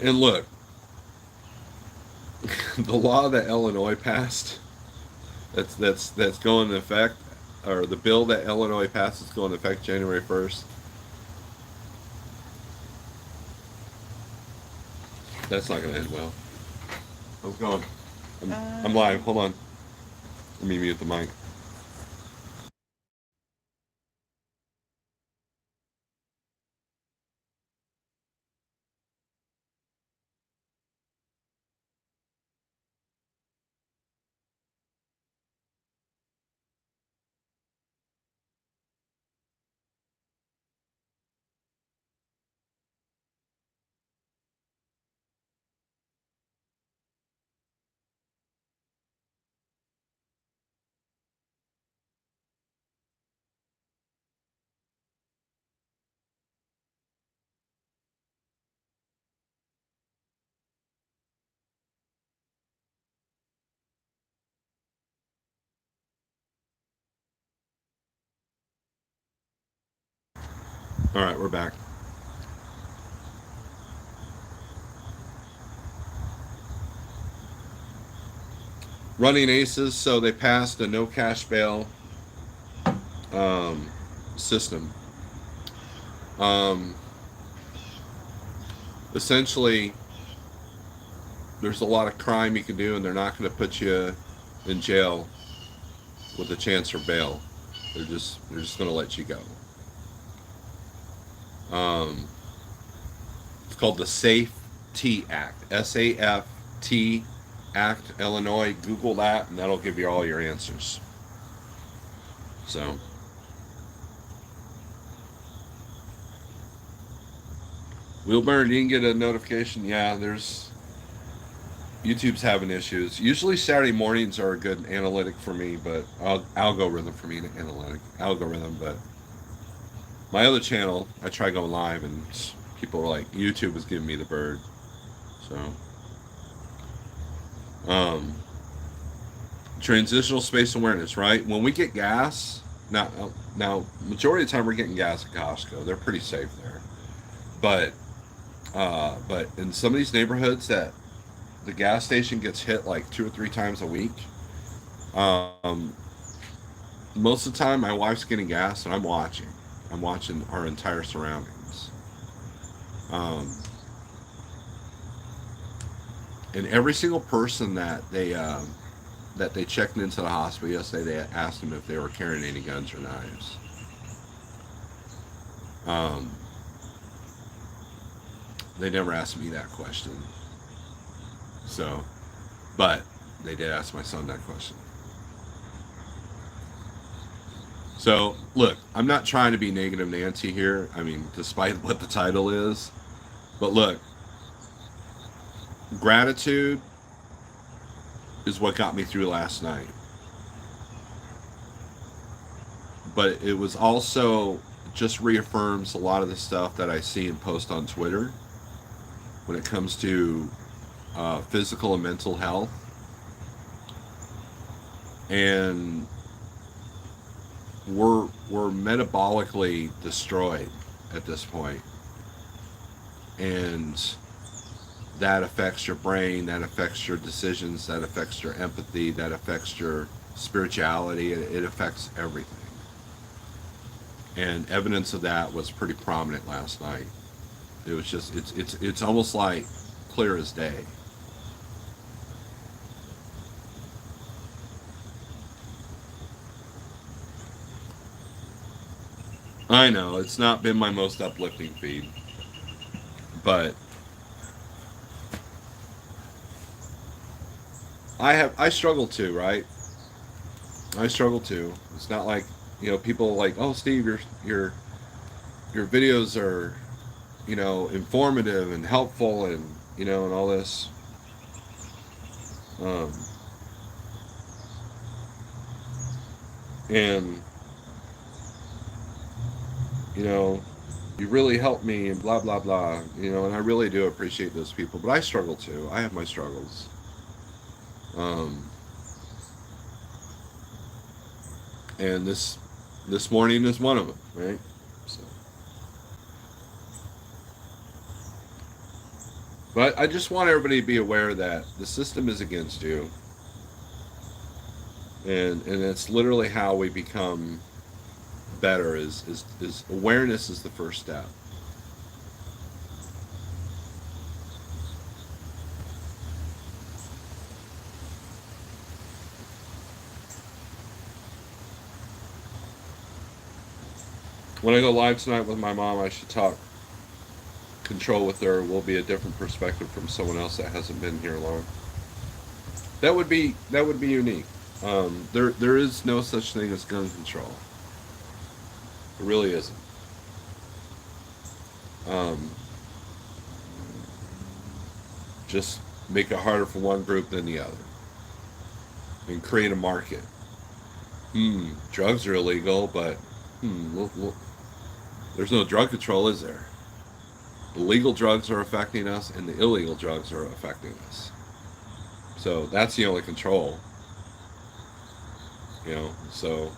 and look, the law that Illinois passed, that's going into effect, or the bill that Illinois passed is going into effect January 1st. That's not going to end well. How's it going? I'm live. Hold on. Let me mute the mic. All right, we're back. Running aces, so they passed a no cash bail um, system. Um, Essentially, there's a lot of crime you can do, and they're not going to put you in jail with a chance for bail. They're just going to let you go. Um, it's called the SAFE T Act. SAFT Act, Illinois. Google that, and that'll give you all your answers. So, Wilburn, you can get a notification. Yeah, there's YouTube's having issues. Usually Saturday mornings are a good analytic for me, but algorithm for me, analytic algorithm. But my other channel, I try going live, and people were like, YouTube was giving me the bird. So, um, transitional space awareness, right? When we get gas, now majority of the time we're getting gas at Costco. They're pretty safe there, but in some of these neighborhoods that the gas station gets hit like 2 or 3 times a week. Um, Most of the time, my wife's getting gas, and I'm watching. I'm watching our entire surroundings. Um, and every single person that they checked into the hospital yesterday, they asked them if they were carrying any guns or knives. Um, they never asked me that question. So, but they did ask my son that question. So, look, I'm not trying to be negative Nancy here. I mean, despite what the title is, but look, gratitude is what got me through last night. But it was also just reaffirms a lot of the stuff that I see and post on Twitter when it comes to physical and mental health. And we're metabolically destroyed at this point, and that affects your brain, that affects your decisions, that affects your empathy, that affects your spirituality. It affects everything, and evidence of that was pretty prominent last night. It was just it's almost like clear as day. I know it's not been my most uplifting feed, but I struggle too, right? I struggle too. It's not like, people like, oh, Steve, your videos are, informative and helpful, and and all this. Um, and you know, you really helped me, and blah blah blah. And I really do appreciate those people, but I struggle too. I have my struggles. Um, and this morning is one of them, right? So, but I just want everybody to be aware that the system is against you, and it's literally how we become better. Is awareness is the first step. When I go live tonight with my mom, I should talk control with her. Will be a different perspective from someone else that hasn't been here long. That would be unique. There is no such thing as gun control. It really isn't. Um, just make it harder for one group than the other, and create a market. Drugs are illegal, but there's no drug control, is there? The legal drugs are affecting us, and the illegal drugs are affecting us. So that's the only control. So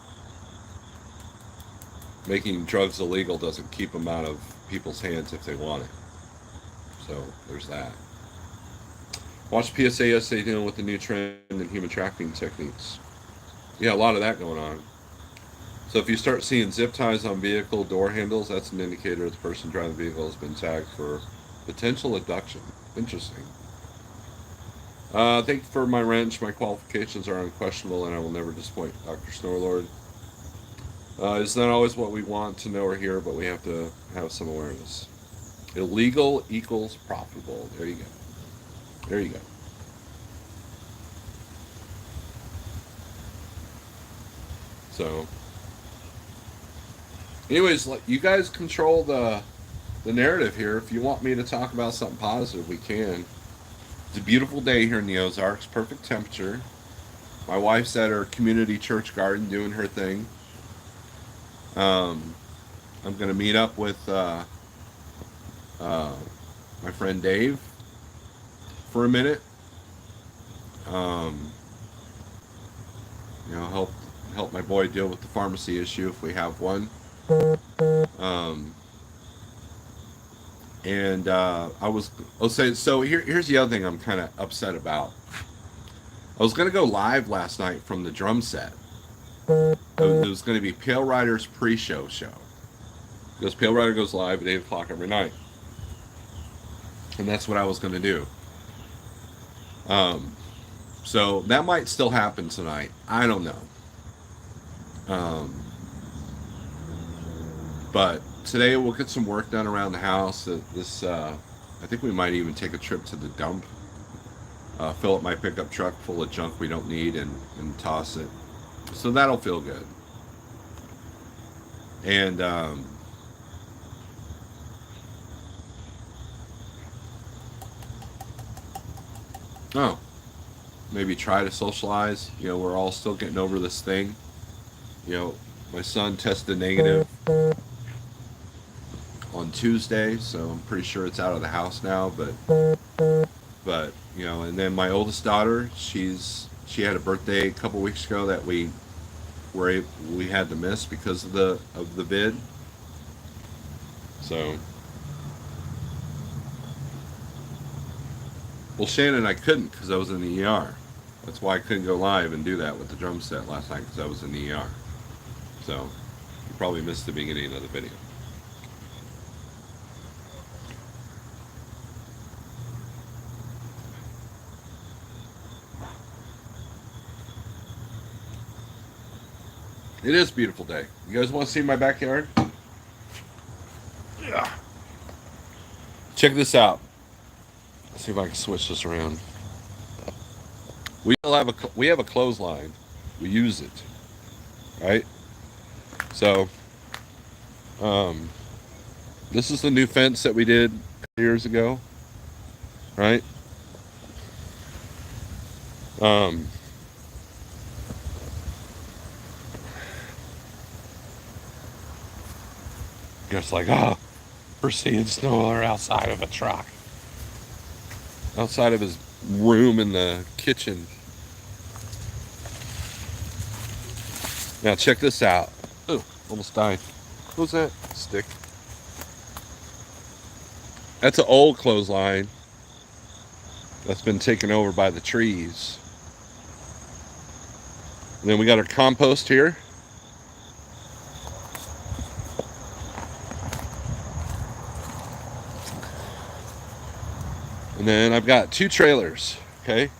making drugs illegal doesn't keep them out of people's hands if they want it. So there's that. Watch PSA yesterday dealing with the new trend in human trafficking techniques. Yeah, a lot of that going on. So if you start seeing zip ties on vehicle door handles, that's an indicator the person driving the vehicle has been tagged for potential abduction. Interesting. Thank you for my wrench. My qualifications are unquestionable, and I will never disappoint Dr. Snorelord. It's not always what we want to know or hear, but we have to have some awareness. Illegal equals profitable. There you go. There you go. So, anyways, you guys control the narrative here. If you want me to talk about something positive, we can. It's a beautiful day here in the Ozarks. Perfect temperature. My wife's at her community church garden doing her thing. Um, I'm gonna meet up with uh, my friend Dave for a minute. Um, help my boy deal with the pharmacy issue if we have one. Um, and I'll say so. Here's the other thing I'm kind of upset about. I was gonna go live last night from the drum set. It was going to be Pale Rider's pre-show. Because Pale Rider goes live at 8 o'clock every night, and that's what I was going to do. Um, so that might still happen tonight. I don't know. Um, but today we'll get some work done around the house. I think we might even take a trip to the dump. Fill up my pickup truck full of junk we don't need and toss it. So that'll feel good. And oh, maybe try to socialize. We're all still getting over this thing. My son tested negative on Tuesday, so I'm pretty sure it's out of the house now. But and then my oldest daughter, she had a birthday a couple weeks ago that we had to miss because of the vid. So, well, Shannon, I couldn't because I was in the ER. That's why I couldn't go live and do that with the drum set last night because I was in the ER. So, you probably missed the beginning of the video. It is a beautiful day. You guys want to see my backyard? Yeah. Check this out. Let's see if I can switch this around. We have a clothesline. We use it, right? So, this is the new fence that we did years ago, right? Just like, we're seeing Snorelord outside of a truck, outside of his room in the kitchen. Now check this out. Oh, almost died. What was that? Stick. That's an old clothesline that's been taken over by the trees. And then we got our compost here. And then I've got 2 trailers, okay?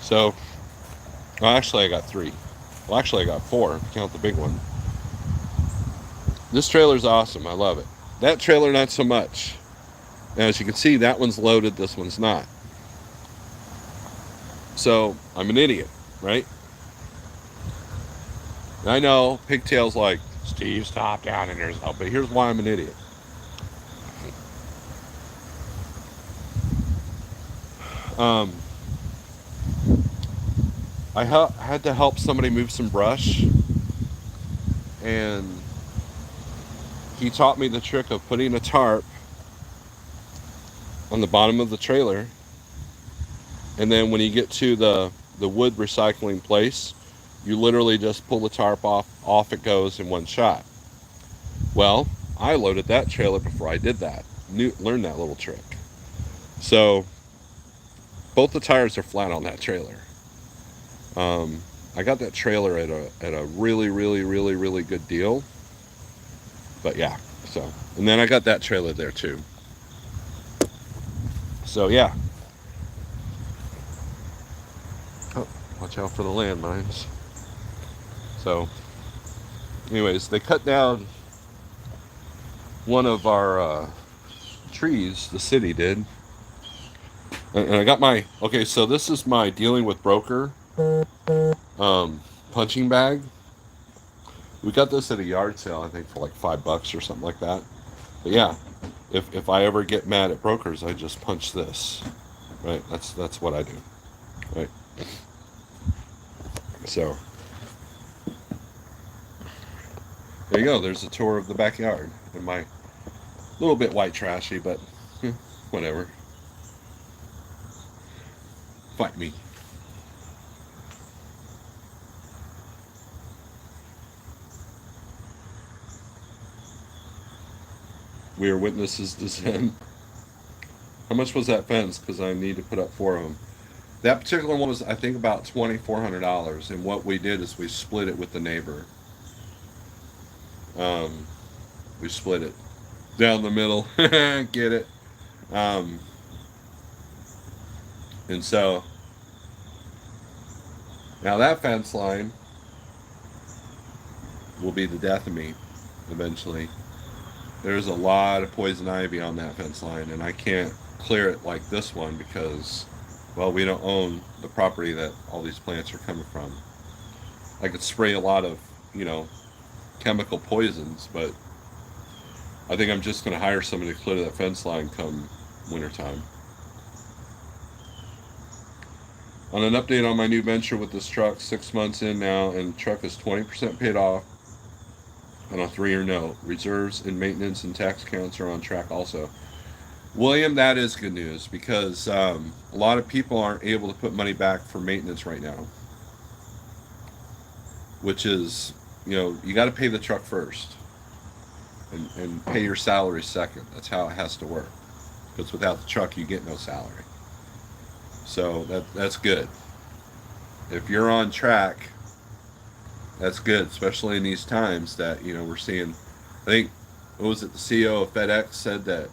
So, well, actually I got 3. Well, actually I got 4, count the big one. This trailer's awesome, I love it. That trailer, not so much. Now, as you can see, that one's loaded, this one's not. So, I'm an idiot, right? And I know, Pigtail's like, Steve, stop down in there's help. But here's why I'm an idiot. I had to help somebody move some brush, and he taught me the trick of putting a tarp on the bottom of the trailer, and then when you get to the wood recycling place, you literally just pull the tarp off it goes in one shot. Well, I loaded that trailer before I did that. Learned that little trick. So both the tires are flat on that trailer. I got that trailer at a really, really, really, really good deal. But yeah, so, and then I got that trailer there too. So yeah. Oh, watch out for the landmines. So, anyways, they cut down one of our trees. The city did. And I got my, okay, so this is my dealing with broker um, punching bag. We got this at a yard sale, I think, for like $5 or something like that. But yeah, if I ever get mad at brokers, I just punch this. Right? That's what I do. Right? So there you go. There's a tour of the backyard. And my little bit white trashy, but whatever. Fight me. We are witnesses to sin. How much was that fence? Because I need to put up 4 of them. That particular one was, I think, about $2,400. And what we did is we split it with the neighbor. We split it down the middle. Get it? Um, and so now that fence line will be the death of me eventually. There's a lot of poison ivy on that fence line, and I can't clear it like this one because, well, we don't own the property that all these plants are coming from. I could spray a lot of, chemical poisons, but I think I'm just going to hire somebody to clear that fence line come wintertime. On an update on my new venture with this truck, 6 months in now, and the truck is 20% paid off on a 3-year note. Reserves and maintenance and tax accounts are on track also. William, that is good news because a lot of people aren't able to put money back for maintenance right now, which is, you got to pay the truck first and pay your salary second. That's how it has to work. Because without the truck, you get no salary. So that's good. If you're on track, that's good, especially in these times that we're seeing. I think, what was it? The CEO of FedEx said that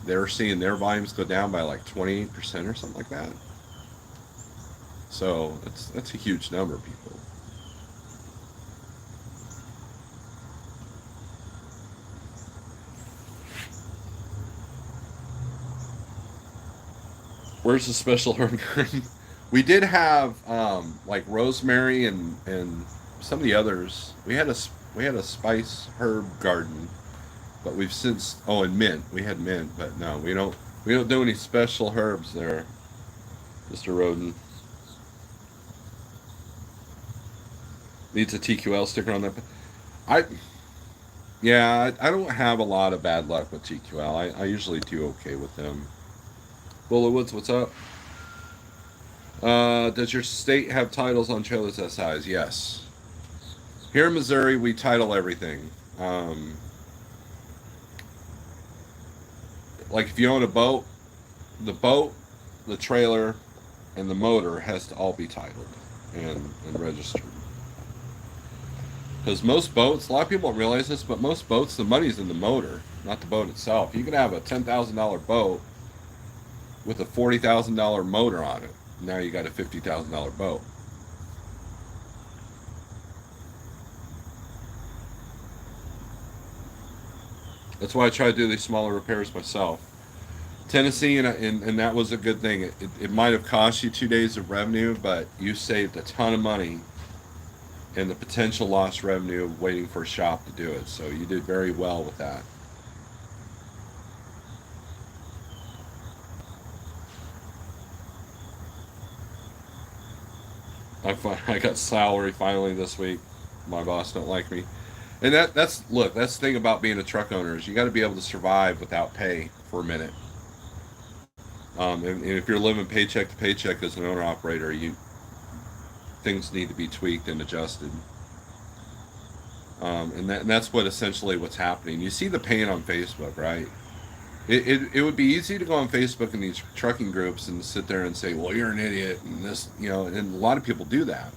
they're seeing their volumes go down by like 28% or something like that. So that's a huge number, people. Where's the special herb garden? We did have like rosemary and some of the others. We had a spice herb garden, but we've since, and mint. We had mint, but no, we don't do any special herbs there, Mr. Roden. Needs a TQL sticker on that. I Yeah, I don't have a lot of bad luck with TQL. I usually do okay with them. Bullet Woods, what's up? Does your state have titles on trailers that size? Yes. Here in Missouri, we title everything. Like if you own a boat, the boat, the trailer, and the motor has to all be titled and registered. Because most boats, a lot of people don't realize this, but most boats, the money's in the motor, not the boat itself. You can have a $10,000 boat with a $40,000 motor on it. Now you got a $50,000 boat. That's why I try to do these smaller repairs myself. Tennessee, and that was a good thing. It might have cost you 2 days of revenue, but you saved a ton of money and the potential lost revenue of waiting for a shop to do it. So you did very well with that. I got salary finally this week. My boss don't like me. And that's the thing about being a truck owner is you got to be able to survive without pay for a minute. And if you're living paycheck to paycheck as an owner operator, things need to be tweaked and adjusted. And that's what essentially what's happening. You see the pain on Facebook, right? It would be easy to go on Facebook in these trucking groups and sit there and say, well, you're an idiot, and this, and a lot of people do that.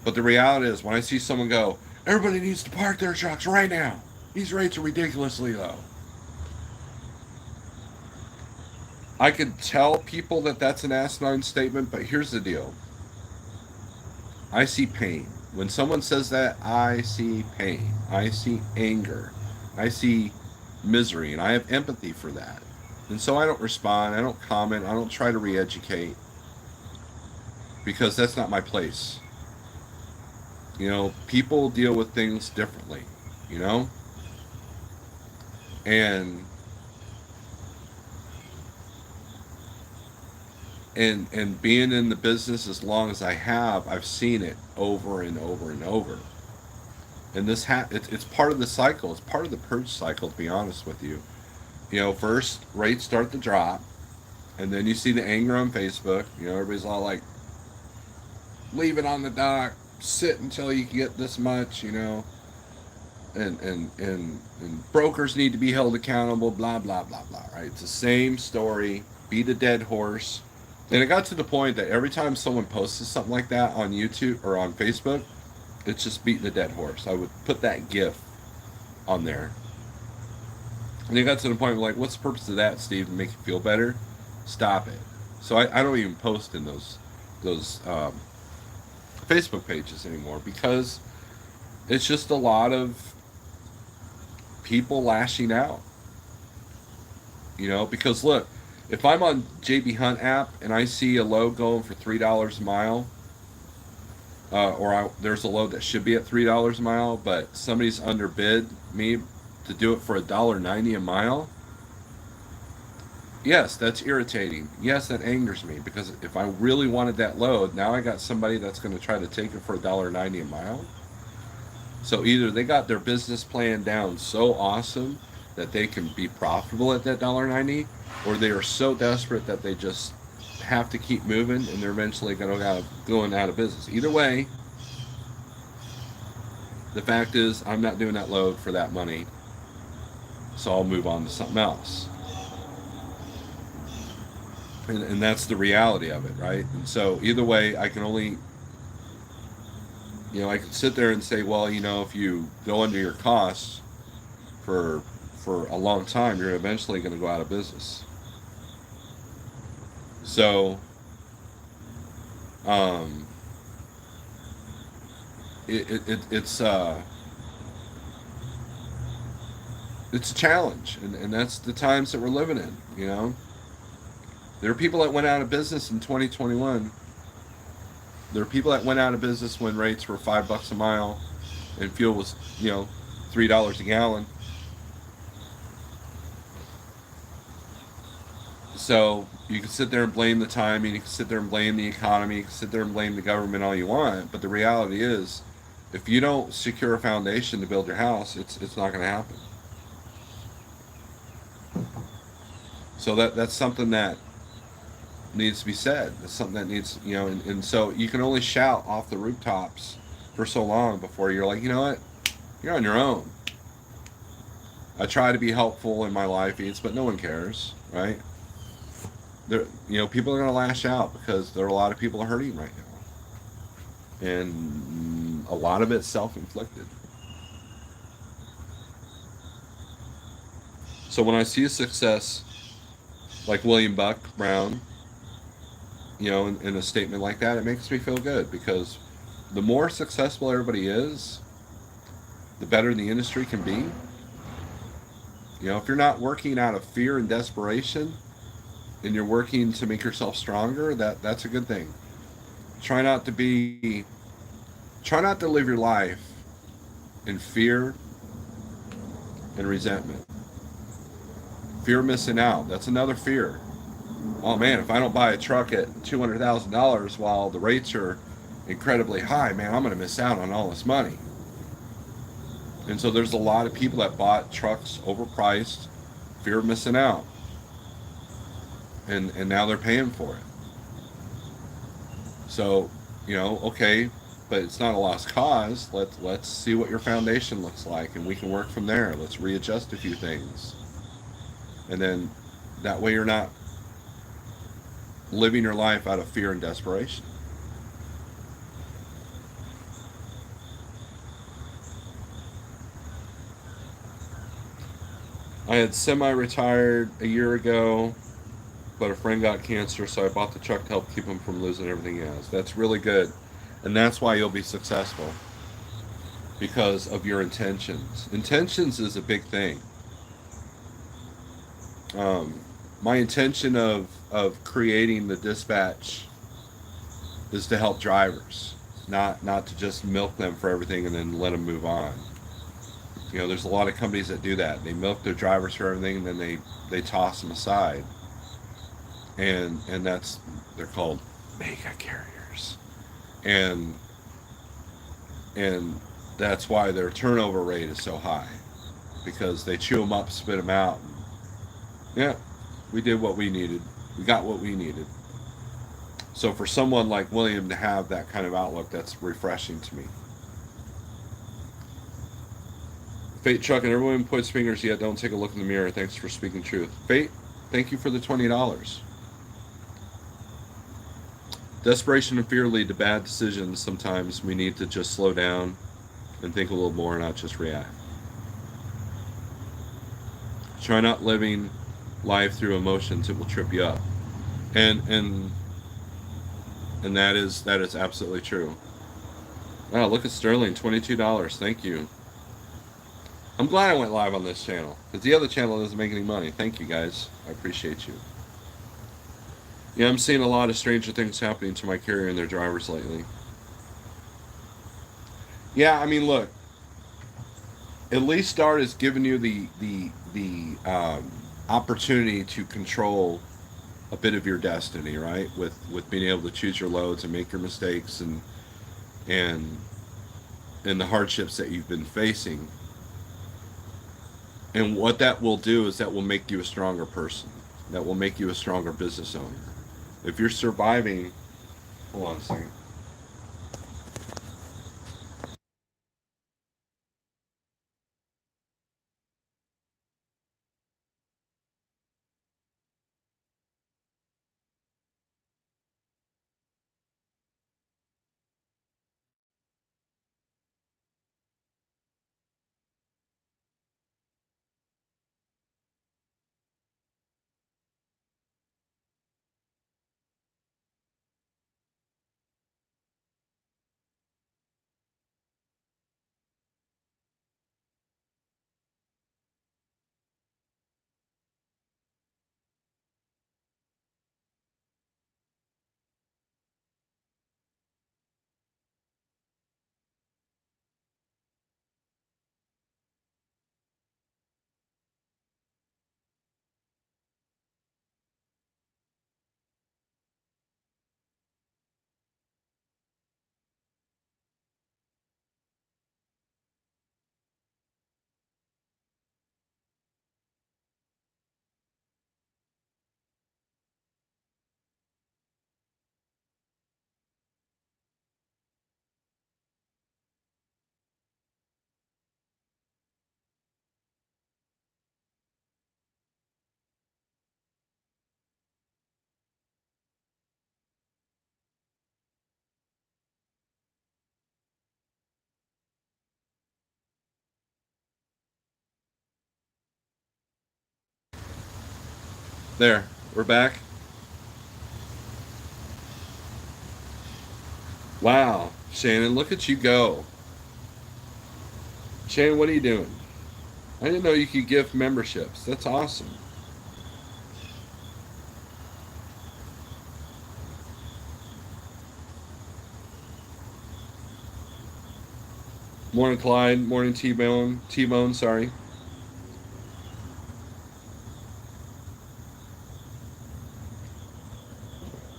But the reality is, when I see someone go, everybody needs to park their trucks right now. These rates are ridiculously low. I could tell people that that's an asinine statement, but here's the deal. I see pain. When someone says that, I see pain. I see anger. I see misery, and I have empathy for that. And so I don't respond, I don't comment, I don't try to re-educate, because that's not my place. People deal with things differently, you know? And and being in the business as long as I have, I've seen it over and over and over. And it's part of the cycle. It's part of the purge cycle, to be honest with you. First rates start to drop, and then you see the anger on Facebook. Everybody's all like, leave it on the dock, sit until you get this much, and brokers need to be held accountable, blah blah blah blah. Right? It's the same story, beat a dead horse. And it got to the point that every time someone posted something like that on YouTube or on Facebook, it's just beating a dead horse. I would put that GIF on there. And it got to the point where, like, what's the purpose of that, Steve? To make you feel better? Stop it. So I don't even post in those Facebook pages anymore, because it's just a lot of people lashing out. Because look, if I'm on JB Hunt app and I see a load going for $3 a mile, there's a load that should be at $3 a mile, but somebody's underbid me to do it for $1.90 a mile. Yes, that's irritating. Yes, that angers me, because if I really wanted that load, now I got somebody that's going to try to take it for $1.90 a mile. So either they got their business plan down so awesome that they can be profitable at that $1.90, or they are so desperate that they just have to keep moving, and they're eventually going out of business. Either way, the fact is, I'm not doing that load for that money, so I'll move on to something else. And that's the reality of it, right? And so either way, I can only, I can sit there and say, well, if you go under your costs for a long time, you're eventually going to go out of business. So, it's a challenge, and that's the times that we're living in. There are people that went out of business in 2021. There are people that went out of business when rates were $5 a mile and fuel was, $3 a gallon. So you can sit there and blame the timing, you can sit there and blame the economy, you can sit there and blame the government all you want, but the reality is, if you don't secure a foundation to build your house, it's not going to happen. So that's something that needs to be said. It's something that needs, and so you can only shout off the rooftops for so long before you're like, you know what, you're on your own. I try to be helpful in my life, but no one cares, right? People are going to lash out because there are a lot of people hurting right now, and a lot of it's self-inflicted. So when I see a success like William Buck Brown, in a statement like that, it makes me feel good, because the more successful everybody is, the better the industry can be. If you're not working out of fear and desperation, and you're working to make yourself stronger, that's a good thing. Try not to live your life in fear and resentment. Fear of missing out, that's another fear. Oh man, if I don't buy a truck at $200,000 while the rates are incredibly high, man, I'm going to miss out on all this money. And so there's a lot of people that bought trucks overpriced, fear of missing out. And now they're paying for it. So, okay, but it's not a lost cause. Let's see what your foundation looks like, and we can work from there. Let's readjust a few things. And then that way you're not living your life out of fear and desperation. I had semi-retired a year ago, but a friend got cancer, so I bought the truck to help keep him from losing everything he has. That's really good. And that's why you'll be successful, because of your intentions. Intentions is a big thing. Um, my intention of creating the dispatch is to help drivers, not to just milk them for everything and then let them move on. You know, there's a lot of companies that do that. They milk their drivers for everything, and then they toss them aside, and that's they're called mega carriers, and and that's why their turnover rate is so high because they chew them up, spit them out. And, yeah, we did what we needed. We got what we needed. So for someone like William to have that kind of outlook, that's refreshing to me. Fate Truck and everyone points fingers yet don't take a look in the mirror. Thanks for speaking truth. Fate, thank you for the $20. Desperation and fear lead to bad decisions. Sometimes we need to just slow down and think a little more, not just react. Try not living life through emotions; it will trip you up. And that is absolutely true. Wow, look at Sterling, $22. Thank you. I'm glad I went live on this channel because the other channel doesn't make any money. Thank you guys. I appreciate you. Yeah, I'm seeing a lot of stranger things happening to my carrier and their drivers lately. Yeah, I mean, look, at least Start is giving you the opportunity to control a bit of your destiny, right? With being able to choose your loads and make your mistakes and and the hardships that you've been facing. And what that will do is that will make you a stronger person. That will make you a stronger business owner. If you're surviving, hold on a second. There, we're back. Wow, Shannon, look at you go. Shannon, what are you doing? I didn't know you could gift memberships. That's awesome. Morning, Clyde. Morning, T-Bone. T-Bone, sorry.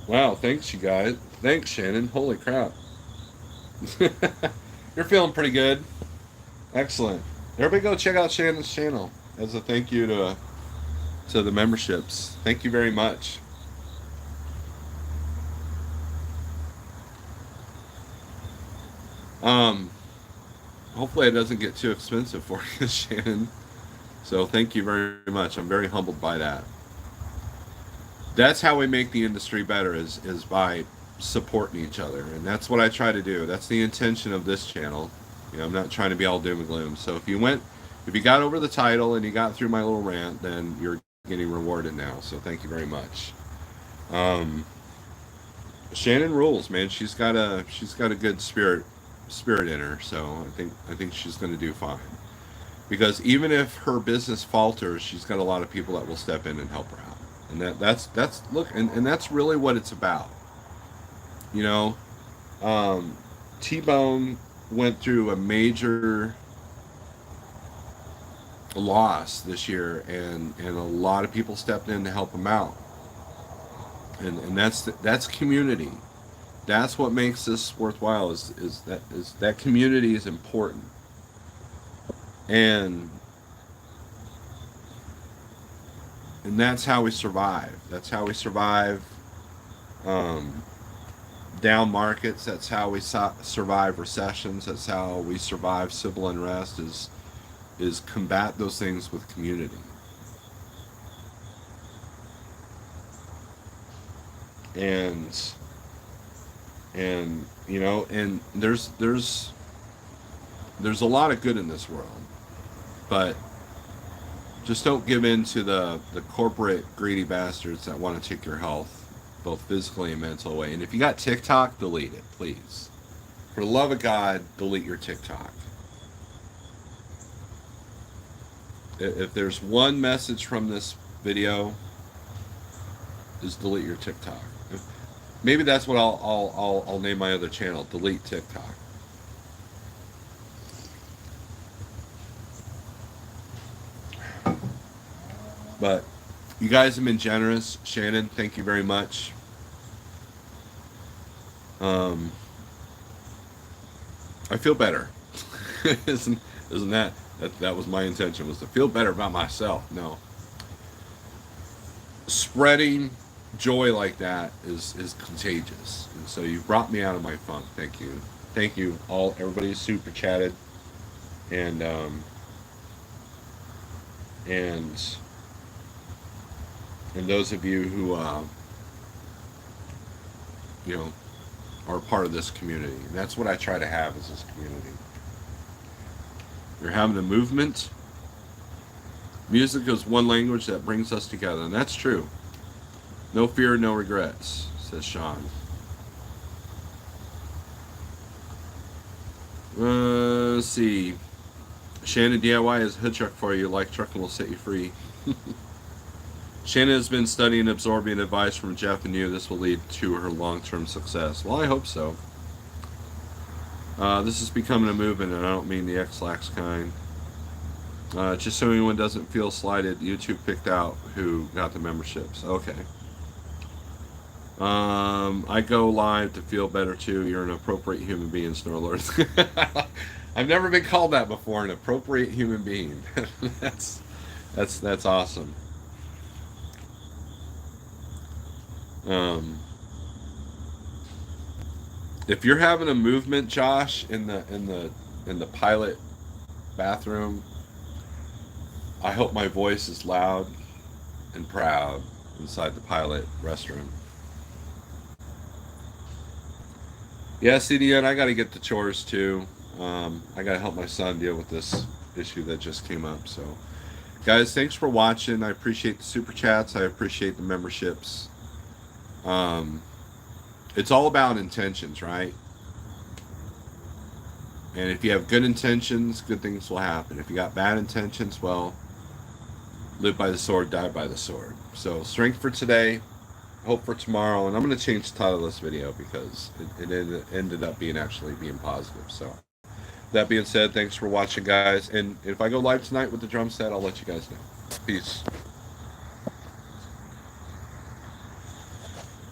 Wow, thanks, you guys. Thanks, Shannon. Holy crap. You're feeling pretty good. Excellent. Everybody go check out Shannon's channel as a thank you to the memberships. Thank you very much. Um, hopefully it doesn't get too expensive for you, Shannon. So thank you very much. I'm very humbled by that. That's how we make the industry better is by supporting each other, and that's what I try to do. That's the intention of this channel. You know, I'm not trying to be all doom and gloom. So if you got over the title and you got through my little rant, then you're getting rewarded now. So thank you very much. Um, Shannon rules, man. She's got a good spirit in her. So I think she's going to do fine. because even if her business falters, she's got a lot of people that will step in and help her out. And that's look, and that's really what it's about. You know, um, T-Bone went through a major loss this year, and a lot of people stepped in to help him out. And that's community. That's what makes this worthwhile. Is that community is important. And that's how we survive. That's how we survive um, down markets. That's how we survive recessions. That's how we survive civil unrest. Is combat those things with community. And you know, and there's a lot of good in this world, but just don't give in to the corporate greedy bastards that want to take your health, both physically and mental, away. And if you got TikTok, delete it, please. For the love of God, delete your TikTok. If there's one message from this video, is delete your TikTok. Maybe that's what I'll name my other channel. Delete TikTok. But you guys have been generous. Shannon, thank you very much. I feel better. Isn't that was my intention, was to feel better about myself. No. Spreading joy like that is contagious. And so you've brought me out of my funk. Thank you. Thank you all, everybody super chatted. And and and those of you who you know, are part of this community. And that's what I try to have, is this community. You're having a movement. Music is one language that brings us together, and that's true. No fear, no regrets, says Sean. Let's see. Shannon, DIY is a hood truck for you. Like trucking will set you free. Shannon has been studying and absorbing advice from Jeff and you. This will lead to her long-term success. Well, I hope so. This is becoming a movement, and I don't mean the X-Lax kind. Just so anyone doesn't feel slighted, YouTube picked out who got the memberships. Okay. I go live to feel better too. You're an appropriate human being, Snorelord. I've never been called that before, an appropriate human being. that's awesome. If you're having a movement, Josh, in the pilot bathroom, I hope my voice is loud and proud inside the pilot restroom. Yeah, CDN, I got to get to chores too. I got to help my son deal with this issue that just came up. So, guys, thanks for watching. I appreciate the super chats. I appreciate the memberships. It's all about intentions, right? And if you have good intentions, good things will happen. If you got bad intentions, well, live by the sword, die by the sword. So, strength for today, hope for tomorrow. And I'm going to change the title of this video because it ended up being positive. So, that being said, thanks for watching, guys. And if I go live tonight with the drum set, I'll let you guys know. Peace.